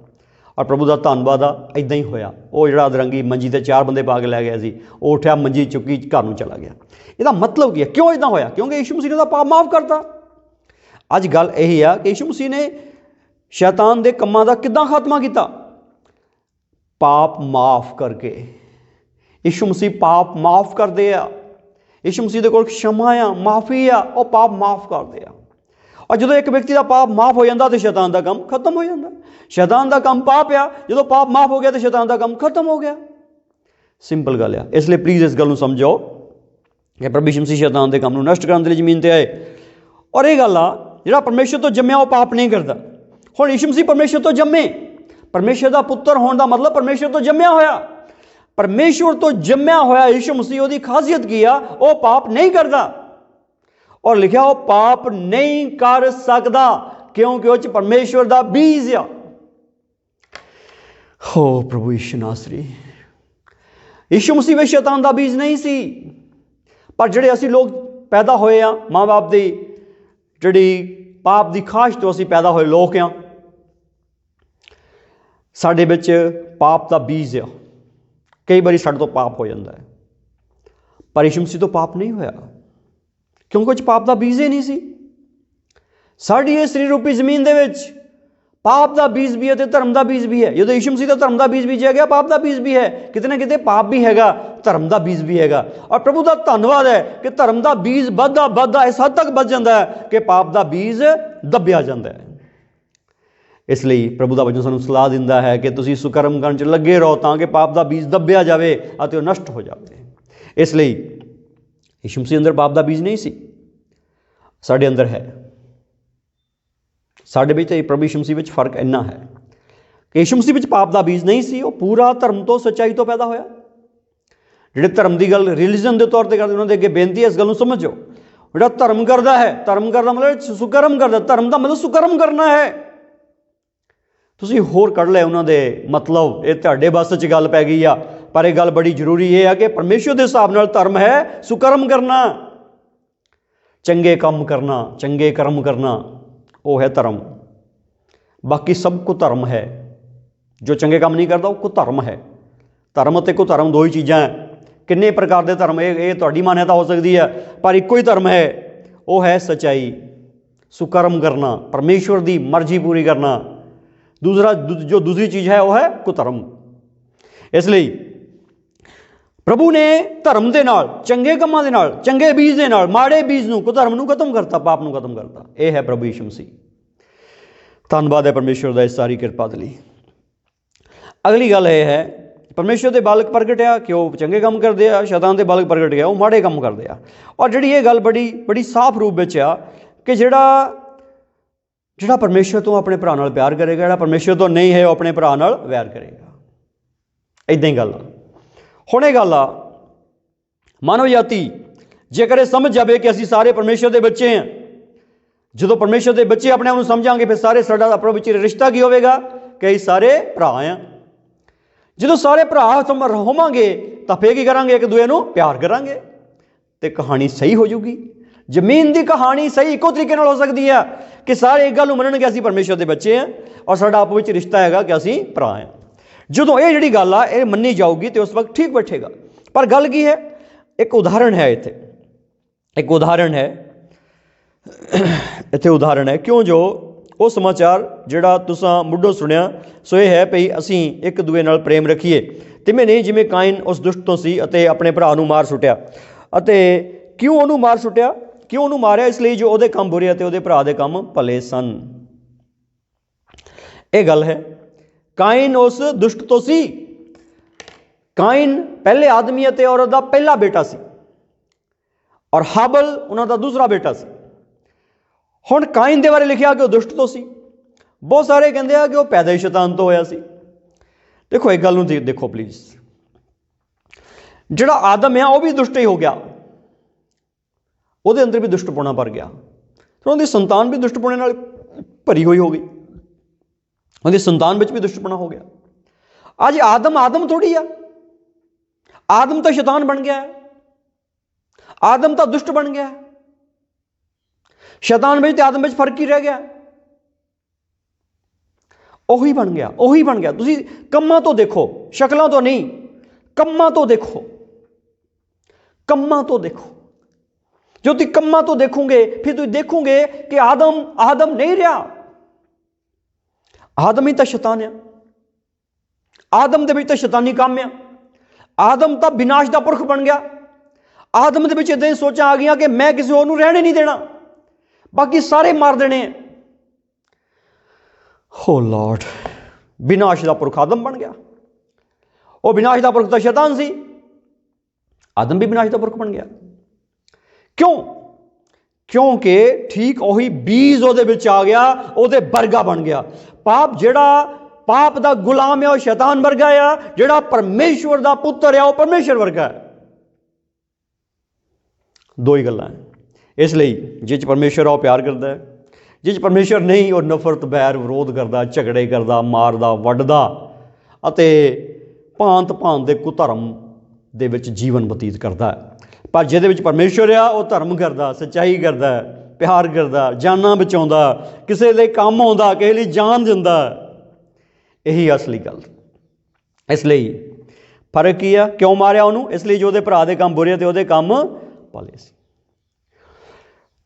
ਔਰ ਪ੍ਰਭੂ ਦਾ ਧੰਨਵਾਦ ਆ, ਇੱਦਾਂ ਹੀ ਹੋਇਆ। ਉਹ ਜਿਹੜਾ ਅਧਰੰਗੀ ਮੰਜੀ ਤੇ 4 ਬੰਦੇ ਪਾ ਕੇ ਲੈ ਗਿਆ ਸੀ, ਉਹ ਉੱਠਿਆ, ਮੰਜੀ ਚੁੱਕੀ, ਘਰ ਨੂੰ ਚਲਾ ਗਿਆ। ਇਹਦਾ ਮਤਲਬ ਕੀ ਹੈ? ਕਿਉਂ ਇੱਦਾਂ ਹੋਇਆ? ਕਿਉਂਕਿ ਯਿਸੂ ਮਸੀਹ ਨੇ ਉਹਦਾ ਪਾਪ ਮਾਫ ਕਰਤਾ। ਅੱਜ ਗੱਲ ਇਹੀ ਆ ਕਿ ਯਿਸੂ ਮਸੀਹ ਨੇ ਸ਼ੈਤਾਨ ਦੇ ਕੰਮਾਂ ਦਾ ਕਿੱਦਾਂ ਖਾਤਮਾ ਕੀਤਾ? ਪਾਪ ਮਾਫ ਕਰਕੇ। ਯਿਸੂ ਮਸੀਹ ਪਾਪ ਮਾਫ ਕਰਦੇ ਆ। ਯਿਸੂ ਮਸੀਹ ਦੇ ਕੋਲ क्षमा ਆ, ਮਾਫੀ ਆ, ਉਹ ਪਾਪ ਮਾਫ ਕਰਦੇ ਆ। ਔਰ ਜਦੋਂ ਇੱਕ ਵਿਅਕਤੀ ਦਾ ਪਾਪ ਮਾਫ ਹੋ ਜਾਂਦਾ ਤੇ ਸ਼ੈਤਾਨ ਦਾ ਕੰਮ ਖਤਮ ਹੋ ਜਾਂਦਾ। ਸ਼ੈਤਾਨ ਦਾ ਕੰਮ ਪਾਪ ਆ, ਜਦੋਂ ਪਾਪ ਮਾਫ ਹੋ ਗਿਆ ਤੇ ਸ਼ੈਤਾਨ ਦਾ ਕੰਮ ਖਤਮ ਹੋ ਗਿਆ। ਸਿੰਪਲ ਗੱਲ ਆ। ਇਸ ਲਈ ਪਲੀਜ਼ ਇਸ ਗੱਲ ਨੂੰ ਸਮਝੋ ਕਿ ਪ੍ਰਭੂ ਯਿਸੂ ਮਸੀਹ ਸ਼ੈਤਾਨ ਦੇ ਕੰਮ ਨੂੰ ਨਸ਼ਟ ਕਰਨ ਦੇ ਲਈ ਜ਼ਮੀਨ ਤੇ ਆਏ। ਔਰ ਇਹ ਗੱਲ ਆ, ਜਿਹੜਾ ਪਰਮੇਸ਼ਰ ਤੋਂ ਜੰਮਿਆ ਉਹ ਪਾਪ ਨਹੀਂ ਕਰਦਾ। ਹੁਣ ਯਿਸੂ ਮਸੀਹ ਪਰਮੇਸ਼ਰ ਤੋਂ ਜੰਮੇ, ਪਰਮੇਸ਼ਰ ਦਾ ਪੁੱਤਰ ਹੋਣ ਦਾ ਮਤਲਬ ਪਰਮੇਸ਼ਰ ਤੋਂ ਜੰਮਿਆ ਹੋਇਆ। ਪਰਮੇਸ਼ਰ ਤੋਂ ਜੰਮਿਆ ਹੋਇਆ ਯਿਸੂ ਮਸੀਹ, ਉਹਦੀ ਖਾਸੀਅਤ ਕੀ ਆ? ਉਹ ਪਾਪ ਨਹੀਂ ਕਰਦਾ। ਔਰ ਲਿਖਿਆ ਉਹ ਪਾਪ ਨਹੀਂ ਕਰ ਸਕਦਾ ਕਿਉਂਕਿ ਉਹ 'ਚ ਪਰਮੇਸ਼ਵਰ ਦਾ ਬੀਜ ਆ। ਹੋ ਪ੍ਰਭੂ ਯਿਸੂ ਨਾਸਰੀ, ਯਿਸੂ ਮਸੀਹ ਵਿੱਚ ਸ਼ੈਤਾਨ ਦਾ ਬੀਜ ਨਹੀਂ ਸੀ। ਪਰ ਜਿਹੜੇ ਅਸੀਂ ਲੋਕ ਪੈਦਾ ਹੋਏ ਆ, ਮਾਂ ਬਾਪ ਦੀ ਜਿਹੜੀ ਪਾਪ ਦੀ ਖਾਸ਼ ਤੋਂ ਅਸੀਂ ਪੈਦਾ ਹੋਏ ਲੋਕ ਆ, ਸਾਡੇ ਵਿੱਚ ਪਾਪ ਦਾ ਬੀਜ ਆ। ਕਈ ਵਾਰੀ ਸਾਡੇ ਤੋਂ ਪਾਪ ਹੋ ਜਾਂਦਾ ਹੈ, ਪਰ ਯਿਸੂ ਮਸੀਹ ਤੋਂ ਪਾਪ ਨਹੀਂ ਹੋਇਆ ਕਿਉਂਕਿ ਉਹ 'ਚ ਪਾਪ ਦਾ ਬੀਜ ਹੀ ਨਹੀਂ ਸੀ। ਸਾਡੀ ਇਹ ਸਰੀਰ ਰੂਪੀ ਜ਼ਮੀਨ ਦੇ ਵਿੱਚ ਪਾਪ ਦਾ ਬੀਜ ਵੀ ਹੈ ਤੇ ਧਰਮ ਦਾ ਬੀਜ ਵੀ ਹੈ। ਜਦੋਂ ਯਿਸੂ ਮਸੀਹ ਦਾ ਧਰਮ ਦਾ ਬੀਜ ਬੀਜਿਆ ਗਿਆ, ਪਾਪ ਦਾ ਬੀਜ ਵੀ ਹੈ। ਕਿਤੇ ਨਾ ਕਿਤੇ ਪਾਪ ਵੀ ਹੈਗਾ, ਧਰਮ ਦਾ ਬੀਜ ਵੀ ਹੈਗਾ। ਔਰ ਪ੍ਰਭੂ ਦਾ ਧੰਨਵਾਦ ਹੈ ਕਿ ਧਰਮ ਦਾ ਬੀਜ ਵੱਧਦਾ ਇਸ ਹੱਦ ਤੱਕ ਵੱਧ ਜਾਂਦਾ ਹੈ ਕਿ ਪਾਪ ਦਾ ਬੀਜ ਦੱਬਿਆ ਜਾਂਦਾ ਹੈ। इसलिए प्रभु का वचन सानू सलाह दिंदा है कि तुसीं सुकर्म करन च लगे रहो ताकि पाप का बीज दबिया जाए और नष्ट हो जाए। इसलिए यीशु मसीह अंदर पाप का बीज नहीं सी, साडे अंदर है। साडे विच ते प्रभु यीशु मसीह विच फर्क इन्ना है कि यीशु मसीह विच पाप का बीज नहीं सी, वो पूरा धर्म तो सच्चाई तो पैदा होया। जिहड़े धर्म की गल रिलीजन के तौर पर करते उन्होंने अगे बेनती है इस गल समझो। जो धर्म करता है, धर्म करना मतलब सुकर्म करता, धर्म का मतलब सुकर्म करना है। तुसीं होर कढ़ लिया उन्होंने मतलब, ये तुहाडे बस च गल पै गई आ, पर यह गल बड़ी जरूरी है कि परमेश्वर के हिसाब नाल धर्म है सुकर्म करना, चंगे काम करना, चंगे कर्म करना, वो है धर्म। बाकी सब को धर्म है, जो चंगे काम नहीं करता वो को धर्म है। धर्म ते को धर्म दो ही चीज़ां हैं। किन्ने प्रकार के धर्म, ये तुहाडी मान्यता हो सकती है, पर एको ही धर्म है, वो है सच्चाई, सुकर्म करना, परमेश्वर की मर्जी पूरी करना। दूसरा जो दूसरी चीज़ है वो है कुधर्म। इसलिए प्रभु ने धर्म के नाल, चंगे कामां दे नाल, चंगे बीज के नाल माड़े बीज नूं, कुधर्म नूं खत्म करता, पाप नूं खत्म करता। यह है प्रभु यीशु मसीह। धन्नवाद है परमेश्वर का इस सारी कृपा दे लई। अगली गल यह है, परमेश्वर के बालक प्रगट आ कि वह चंगे काम करते हैं, शैतान के बालक प्रगट गया वो माड़े काम करते हैं। और जी ये गल बड़ी बड़ी साफ रूप में आ कि जिहड़ा परमेश्वर तो अपने भरा नाल प्यार करेगा, जिहड़ा परमेश्वर तो नहीं है वो अपने भरा नाल वैर करेगा। इदां ही गल आ। हुण ये गल आ, मानव जाति जेकर समझ जाए कि असीं सारे परमेश्वर के बच्चे हैं, जो परमेश्वर के बच्चे अपने आप को समझांगे फिर सारे साडा आपस विच रिश्ता की होवेगा कि असीं सारे भरा हैं। जो सारे भरा होवांगे तो फिर की करांगे, एक दूए नूं प्यार करांगे तो कहानी सही हो जूगी। जमीन की कहानी सही एको तरीके नाल हो सकती है कि सारे एक गल मनणगे असीं परमेश्वर के बच्चे हैं और साडा आपस विच रिश्ता हैगा कि असीं भरा हैं। जो ये जिहड़ी गल आ ये मन्नी जाऊगी तो उस वक्त ठीक बैठेगा। पर गल की है, एक उदाहरण है इत्थे, एक उदाहरण है इत्थे उदाहरण है। क्यों जो वो समाचार जिहड़ा तुसां मुੱਢੋਂ सुनिया सो ये है भई असीं एक दूए नाल प्रेम रखीए, तिवें नहीं जिवें काइन उस दुष्ट तो सी अते अपने भरा नूं मार सुट्टिया। अते क्यों उहनूं मार सुट्टिया, क्यों उहनूं मारिया? इसलिए जो उहदे काम बुरे अते उहदे भरा दे काम भले सन। ये गल है। काइन उस दुष्ट तो सी, काइन पहले आदमी अते औरत दा पहला बेटा सी और हाबल उन्हां दा दूसरा बेटा सी। हुण काइन दे बारे लिखिया कि वह दुष्ट तो सी, बहुत सारे कहते हैं कि वह पैदा ही शैतान तो होया सी। देखो एक गल देखो प्लीज, जिहड़ा आदम है वह भी दुष्ट ही हो गया, उहदे अंदर भी दुष्टपुणा भर गया, तो उहदी संतान भी दुष्टपुणे नाल भरी हुई हो गई, उहदी संतान विच भी दुष्टपुणा हो गया। अज आदम आदम थोड़ी आ, आदम तो शैतान बन गया है, आदम तो दुष्ट बन गया है। शैतान में ते आदम में फर्क ही रह गया, ओही बन गया, ओही बन गया। तुसी कम्मां तो देखो, शक्लां तो नहीं, कम्मां तो देखो, कम्मां तो देखो। जो तुम कम्मां तो देखोगे फिर तुम देखोगे कि आदम आदम नहीं रहा, आदम ही तो शैतान है, आदम दे विच तो शैतानी काम है, आदम तो विनाश का पुरख बन गया। आदम दे विच इदां सोचा आ गई कि मैं किसी होर नूं रहने नहीं देना, बाकी सारे मार देने। हो लॉर्ड, विनाश का पुरख आदम बन गया। वो विनाश का पुरख तो शैतान सी, आदम भी विनाश का पुरख बन गया। क्यों? क्योंकि ठीक वही बीज ਉਹਦੇ ਵਿੱਚ आ गया, ਉਹਦੇ वर्गा बन गया। पाप ਜਿਹੜਾ पाप ਦਾ गुलाम है वह शैतान वर्गा है, ਜਿਹੜਾ परमेश्वर ਦਾ पुत्र है वह परमेश्वर वर्गा है। दो ही गल्लां हैं। इसलिए जिस परमेश्वर वो प्यार करता है, जिस परमेश्वर नहीं वो नफरत बैर विरोध करता, झगड़े करता, मारदा वड्डदा अते भांत भांत दे कुधर्म दे विच जीवन बतीत करता है। पर जिहदे विच परमेश्वर आ वो धर्म करता, सच्चाई करता, प्यार करता, जाना बचाउंदा, किसी दे काम आउंदा, किसी लई जान दिंदा, यही असली गल। इसलिए फर्क की है, क्यों मारिया उन्होंने? इसलिए जो भरा दे काम बुरे ते उहदे काम भले सी।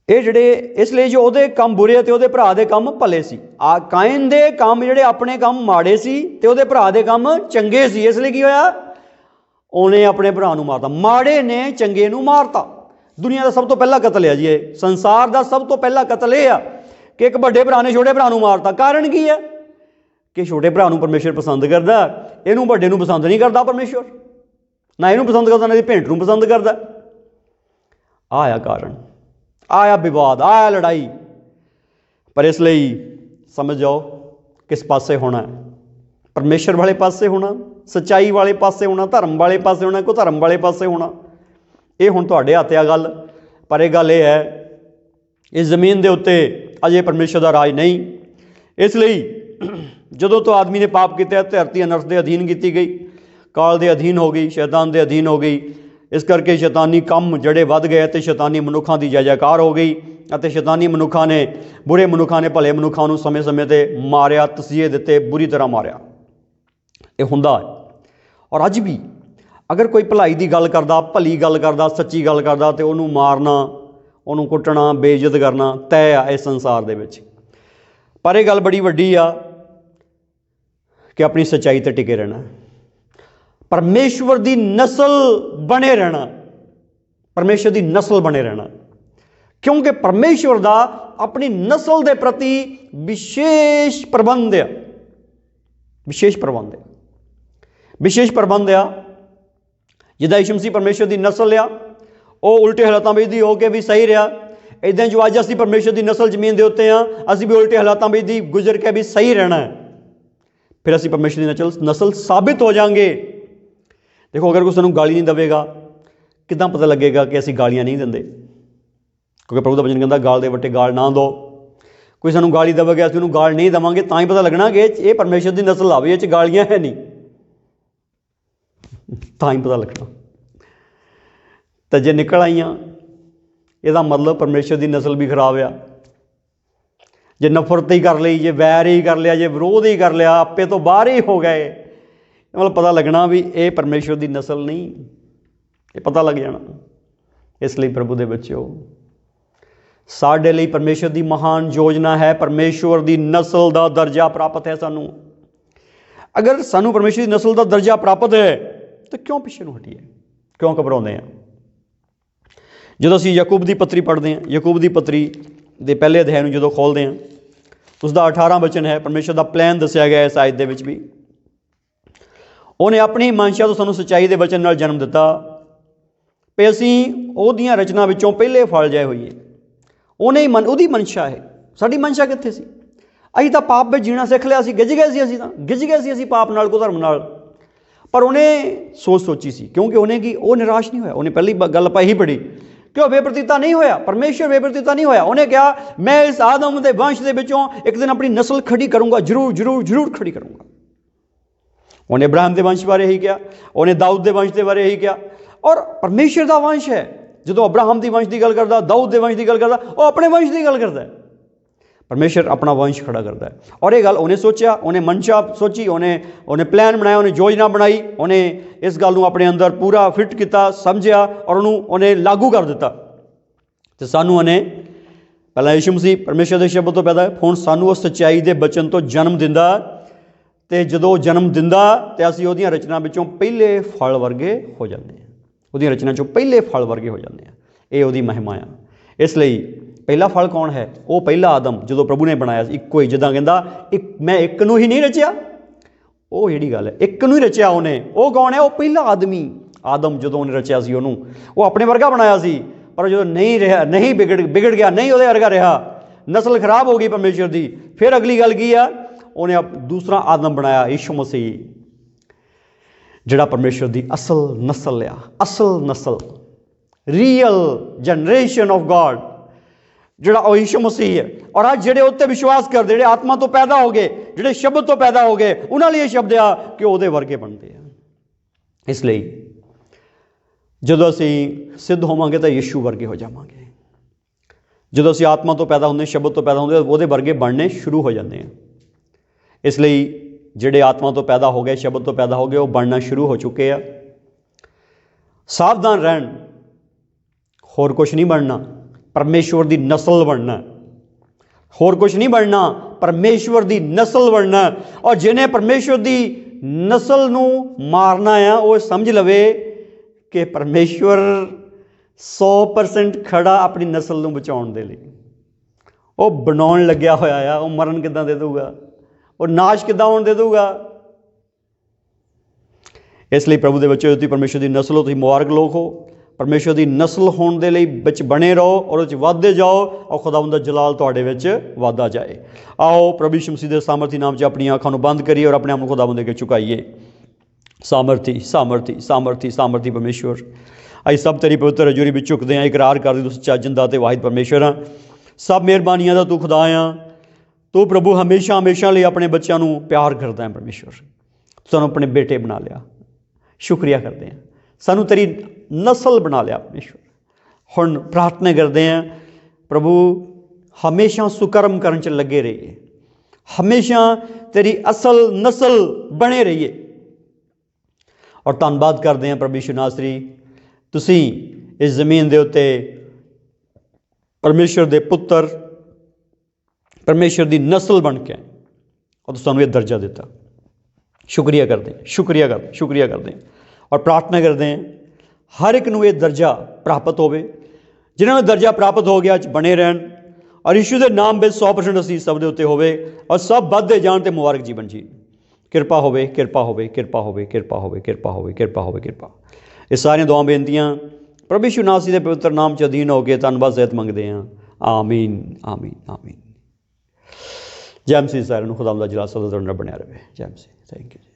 ये जिहड़े इसलिए जो उहदे काम बुरे ते उहदे भरा दे काम भले सी। काइन दे काम जिहड़े अपने काम माड़े सी ते उहदे भरा दे काम चंगे सी। इसलिए की होया? उन्हें अपने भरा नूं मारता, माड़े ने चंगे नूं मारता। दुनिया का सब तो पहला कतल है जी, ये संसार का सब तो पहला कतल यह है कि एक बड़े भरा ने छोटे भरा नूं मारता। कारण की है? कि छोटे भरा नूं परमेश्वर पसंद करदा, इहनूं वड्डे नूं पसंद नहीं करदा परमेश्वर, ना इहनूं पसंद करदा ना इहदी भेंट नूं पसंद करदा। आया कारण, आया विवाद, आया लड़ाई। पर इसलिए समझ जाओ किस पासे होना है, परमेश्वर वाले पासे होना, सच्चाई वाले पासे होना, धर्म वाले पासे होना, कोई धर्म वाले पासे होना। ये हुण तुहाडे हत्थ आ गल। पर यह गल यह है, इस जमीन के उत्ते अजे परमेश्वर का राज नहीं। इसलिए जदों तो आदमी ने पाप किया, धरती अनर्थ के अधीन की गई, काल के अधीन हो गई, शैतान के अधीन हो गई। इस करके शैतानी काम जड़े वध गए तो शैतानी मनुखों की जय जयकार हो गई और शैतानी मनुखों ने, बुरे मनुखों ने भले मनुखों को समय समय पर मारिया, तसीहे दिते, बुरी तरह मारिया। ये हुंदा है। और अज भी अगर कोई भलाई की गल करदा, भली गल करदा, सच्ची गल करदा तो उन्होंने मारना, उन्होंने कुटना, बेइज्जत करना तय आ इस संसार दे विच। पर यह गल बड़ी वड्डी आ कि अपनी सच्चाई ते टिके रहना, परमेश्वर की नस्ल बने रहना, परमेश्वर की नस्ल बने रहना। क्योंकि परमेश्वर का अपनी नस्ल के प्रति विशेष प्रबंध है, विशेष प्रबंध है, विशेष प्रबंध आ। जिदा यीशु मसीह परमेश्वर की नस्ल आ, वो उल्टे हालातों में हो के भी सही रहा। इदां जो अज असीं परमेश्वर की नस्ल जमीन के उत्ते हाँ, असीं भी उल्टे हालातों में गुजर के भी सही रहना है। फिर असीं परमेश्वर की नस्ल साबित हो जाएंगे। देखो, अगर कोई सानूं गाली नहीं देगा, किदां पता लगेगा कि असीं गालियां नहीं देंदे? क्योंकि प्रभु का वचन कहता गाल दे वट्टे गाल ना दो। कोई सानूं गाली देवेगा, असीं उहनूं गाल नहीं देवांगे, तां ही पता लगना कि ये परमेश्वर की नस्ल आवे, इह गालियां है नहीं, तां ही पता लगना। तो जे निकल आईयां, इसदा मतलब परमेश्वर की नस्ल भी खराब आ। जे नफरत ही कर ली, जे वैर ही कर लिया, जे विरोध ही कर लिया, आपे तो बाहर ही हो गए, मतलब पता लगना भी ये परमेश्वर की नस्ल नहीं, ये पता लग जाना। इसलिए प्रभु दे बच्चों, साडे लई परमेश्वर की महान योजना है, परमेश्वर की नस्ल का दर्जा प्राप्त है सानू। अगर सानू परमेश्वर की नस्ल का दर्जा प्राप्त है तो क्यों पिछे नूं हटीए, क्यों घबराउंदे हैं? जो असीं याकूब की पत्री पढ़ते हैं, याकूब की पत्री के पहले अध्याय में जो खोलते हैं, उसका 18 वचन है, परमेश्वर का प्लान दसिया गया इस आयत दे भी। उन्हें अपनी मंशा तो सानू सच्चाई के वचन नाल जन्म दिता भी असीं ओहदियां रचना विचों पहले फल जाए होईए। उन्हें ही उहदी मंशा है। साडी मंशा कित्थे सी? असीं तां पाप विच जीना सिख लिया सी, गिज गए सी, असीं तां गिज गए सी असीं पाप नाल, कुधर्म नाल। पर उन्हें सोच सोची सी, क्योंकि उन्हें की वो निराश नहीं होया। उन्हें पहली गल आपां यही पढ़ी कि वह बेप्रतीता नहीं होया, परमेश्वर बेप्रतीता नहीं होया। उन्हें कहा मैं इस आदम के वंश के विचों एक दिन अपनी नस्ल खड़ी करूँगा, जरूर जरूर जरूर खड़ी करूँगा। उन्हें इब्राहिम के वंश बारे यही कहा, उन्हें दाऊद के वंश के बारे यही कहा। और परमेश्वर का वंश है, जो अब्राहम की वंश की गल करता, दाऊद के वंश की गल करता, वह अपने वंश की गल करता है। परमेश्वर अपना वंश खड़ा करता है। और ये गल उन्हें सोचा, उन्हें मंशा सोची, उन्हें प्लान बनाया, उन्हें योजना बनाई, उन्हें इस गल को अपने अंदर पूरा फिट किया, समझिया और उन्हें लागू कर दिता। तो सानू उन्हें पहला यीशु मसीह परमेश्वर के शब्द तो पैदा, हुण सानू उस सच्चाई के बचन तो जन्म दिंदा, तो जो जन्म दिंदा तो असीं उहदियां रचना विचों पहले फल वर्गे हो जाते हैं, उहदियां रचना चों पहले फल वर्गे हो जाते हैं। ये उहदी महिमा आ। इसलिए पहला फल कौन है? वो पहला आदम जो प्रभु ने बनाया इक्को ही, जिदा कहता मैं एक नूं ही नहीं रचिया, वो जिहड़ी गल है एक नूं ही रचिया उन्हें। वो कौन है? वो पहला आदमी आदम जो उन्हें रचिया सी, वो अपने वर्गा बनाया सी, पर जो नहीं रहा, नहीं बिगड़ गया, नहीं उहदे वर्गा रहा, नस्ल खराब हो गई परमेश्वर की। फिर अगली गल की आ, उन्हें अब दूसरा आदम बनाया, यीशु मसीह, जिहड़ा परमेश्वर की असल नस्ल आ, असल नस्ल, रियल जनरेशन ऑफ गॉड, जिहड़ा यीशु मसीह है। और आज जिहड़े उत्ते विश्वास करते, जिहड़े आत्मा तो पैदा हो गए, जिहड़े शब्द तो पैदा हो गए, उन्हां लिए शब्द आ कि उहदे वर्गे बनते हैं। इसलिए जदों असीं सिद्ध होवांगे तो यीशु वर्गे हो जावांगे। जदों असीं आत्मा तो पैदा होंदे, शब्द तो पैदा होंदे, उहदे वर्गे बनने शुरू हो जाते हैं। इसलिए जिहड़े आत्मा तो पैदा हो गए, शब्द तो पैदा हो गए, वो बनना शुरू हो चुके हैं। सावधान रहन, होर कुछ नहीं बनना, परमेश्वर की नस्ल बनना, होर कुछ नहीं बनना, परमेश्वर की नस्ल बनना। और जिन्हें परमेश्वर की नस्ल नूं मारना है, वो समझ लवे कि परमेश्वर 100% खड़ा अपनी नस्ल नूं बचाउण दे लई। वो बनाउण लग्या होया आ, वो मरण किदां दे दूगा? ਉਹ ਨਾਸ਼ ਕਿੱਦਾਂ ਹੋਣ ਦੇ ਦੂਗਾ। ਇਸ ਲਈ ਪ੍ਰਭੂ ਦੇ ਬੱਚੇ ਤੁਸੀਂ परमेश्वर ਦੀ ਨਸਲ ਹੋ, ਤੁਸੀਂ ਮੁਬਾਰਕ ਲੋਕ ਹੋ। परमेश्वर ਦੀ ਨਸਲ ਹੋਣ ਦੇ ਲਈ ਵਿੱਚ ਬਣੇ ਰਹੋ ਔਰ ਉਹ 'ਚ ਵੱਧਦੇ ਜਾਓ ਔਰ ਖੁਦਾਵੰਦ ਦਾ ਜਲਾਲ ਤੁਹਾਡੇ ਵਿੱਚ ਵੱਧਦਾ ਜਾਏ। ਆਓ ਪ੍ਰਭੂ ਯਿਸੂ ਮਸੀਹ ਦੇ ਸਾਮਰਥੀ ਨਾਮ 'ਚ ਆਪਣੀਆਂ ਅੱਖਾਂ ਨੂੰ ਬੰਦ ਕਰੀਏ ਔਰ ਆਪਣੇ ਆਪ ਨੂੰ ਖੁਦਾਵੰਦ ਦੇ ਅੱਗੇ ਝੁਕਾਈਏ। ਸਾਮਰਥੀ ਸਾਮਰਥੀ ਸਾਮਰਥੀ ਸਾਮਰਥੀ परमेश्वर, ਅਸੀਂ ਸਭ ਤੇਰੀ ਪਵਿੱਤਰ ਹਜ਼ੂਰੀ ਵਿੱਚ ਝੁਕਦੇ ਹਾਂ, ਇਕਰਾਰ ਕਰਦੇ ਤੂੰ ਸੱਚਾ ਜਿੰਦਾ ਤੇ ਵਾਹਿਦ परमेश्वर ਹਾਂ। ਸਭ ਮਿਹਰਬਾਨੀਆਂ ਦਾ ਤੂੰ ਖੁਦਾ ਆ। ਤੂੰ ਪ੍ਰਭੂ ਹਮੇਸ਼ਾ ਹਮੇਸ਼ਾ ਲਈ ਆਪਣੇ ਬੱਚਿਆਂ ਨੂੰ ਪਿਆਰ ਕਰਦਾ ਹੈ परमेश्वर। ਸਾਨੂੰ ਆਪਣੇ ਬੇਟੇ ਬਣਾ ਲਿਆ, ਸ਼ੁਕਰੀਆ ਕਰਦੇ ਹਾਂ। ਸਾਨੂੰ ਤੇਰੀ ਨਸਲ ਬਣਾ ਲਿਆ परमेश्वर। ਹੁਣ ਪ੍ਰਾਰਥਨਾ ਕਰਦੇ ਹਾਂ ਪ੍ਰਭੂ ਹਮੇਸ਼ਾ ਸੁਕਰਮ ਕਰਨ 'ਚ ਲੱਗੇ ਰਹੀਏ, ਹਮੇਸ਼ਾ ਤੇਰੀ ਅਸਲ ਨਸਲ ਬਣੇ ਰਹੀਏ। ਔਰ ਧੰਨਵਾਦ ਕਰਦੇ ਹਾਂ ਪ੍ਰਭੂ ਯਿਸੂ ਨਾਸਰੀ, ਤੁਸੀਂ ਇਸ ਜ਼ਮੀਨ ਦੇ ਉੱਤੇ परमेश्वर ਦੇ ਪੁੱਤਰ, परमेश्वर ਦੀ ਨਸਲ ਬਣ ਕੇ ਔਰ ਸਾਨੂੰ ਇਹ ਦਰਜਾ ਦਿੱਤਾ। ਸ਼ੁਕਰੀਆ ਕਰਦੇ ਹਾਂ, ਸ਼ੁਕਰੀਆ ਕਰਦੇ ਹਾਂ ਔਰ ਪ੍ਰਾਰਥਨਾ ਕਰਦੇ ਹਾਂ ਹਰ ਇੱਕ ਨੂੰ ਇਹ ਦਰਜਾ ਪ੍ਰਾਪਤ ਹੋਵੇ। ਜਿਨ੍ਹਾਂ ਨੂੰ ਦਰਜਾ ਪ੍ਰਾਪਤ ਹੋ ਗਿਆ 'ਚ ਬਣੇ ਰਹਿਣ ਔਰ ਯਿਸੂ ਦੇ ਨਾਮ ਵਿੱਚ 100% ਅਸੀਸ ਸਭ ਦੇ ਉੱਤੇ ਹੋਵੇ ਔਰ ਸਭ ਵੱਧਦੇ ਜਾਣ ਤੇ ਮੁਬਾਰਕ ਜੀਵਨ ਜੀ। ਕਿਰਪਾ ਹੋਵੇ, ਕਿਰਪਾ ਹੋਵੇ, ਕਿਰਪਾ ਹੋਵੇ, ਕਿਰਪਾ ਹੋਵੇ, ਕਿਰਪਾ ਹੋਵੇ, ਕਿਰਪਾ ਹੋਵੇ, ਕਿਰਪਾ। ਇਹ ਸਾਰੀਆਂ ਦੁਆਵਾਂ ਬੇਨਤੀਆਂ ਪ੍ਰਭੂ ਯਿਸੂ ਨਾਸਰੀ ਦੇ ਪਵਿੱਤਰ ਨਾਮ 'ਚ ਅਧੀਨ ਹੋ ਕੇ ਧੰਨਵਾਦ ਸਹਿਤ ਮੰਗਦੇ ਹਾਂ। ਆਮੀਨ ਆਮੀਨ ਆਮੀਨ। ਜੈ ਮਸੀਹ। ਸਾਰਿਆਂ ਨੂੰ ਖੁਦਾਵੰਦ ਦਾ ਜਲਾਲ ਸਦਾ ਤੁਹਾਡੇ ਨਾਲ ਬਣਿਆ ਰਹੇ। ਜੈ ਮਸੀਹ। Thank you.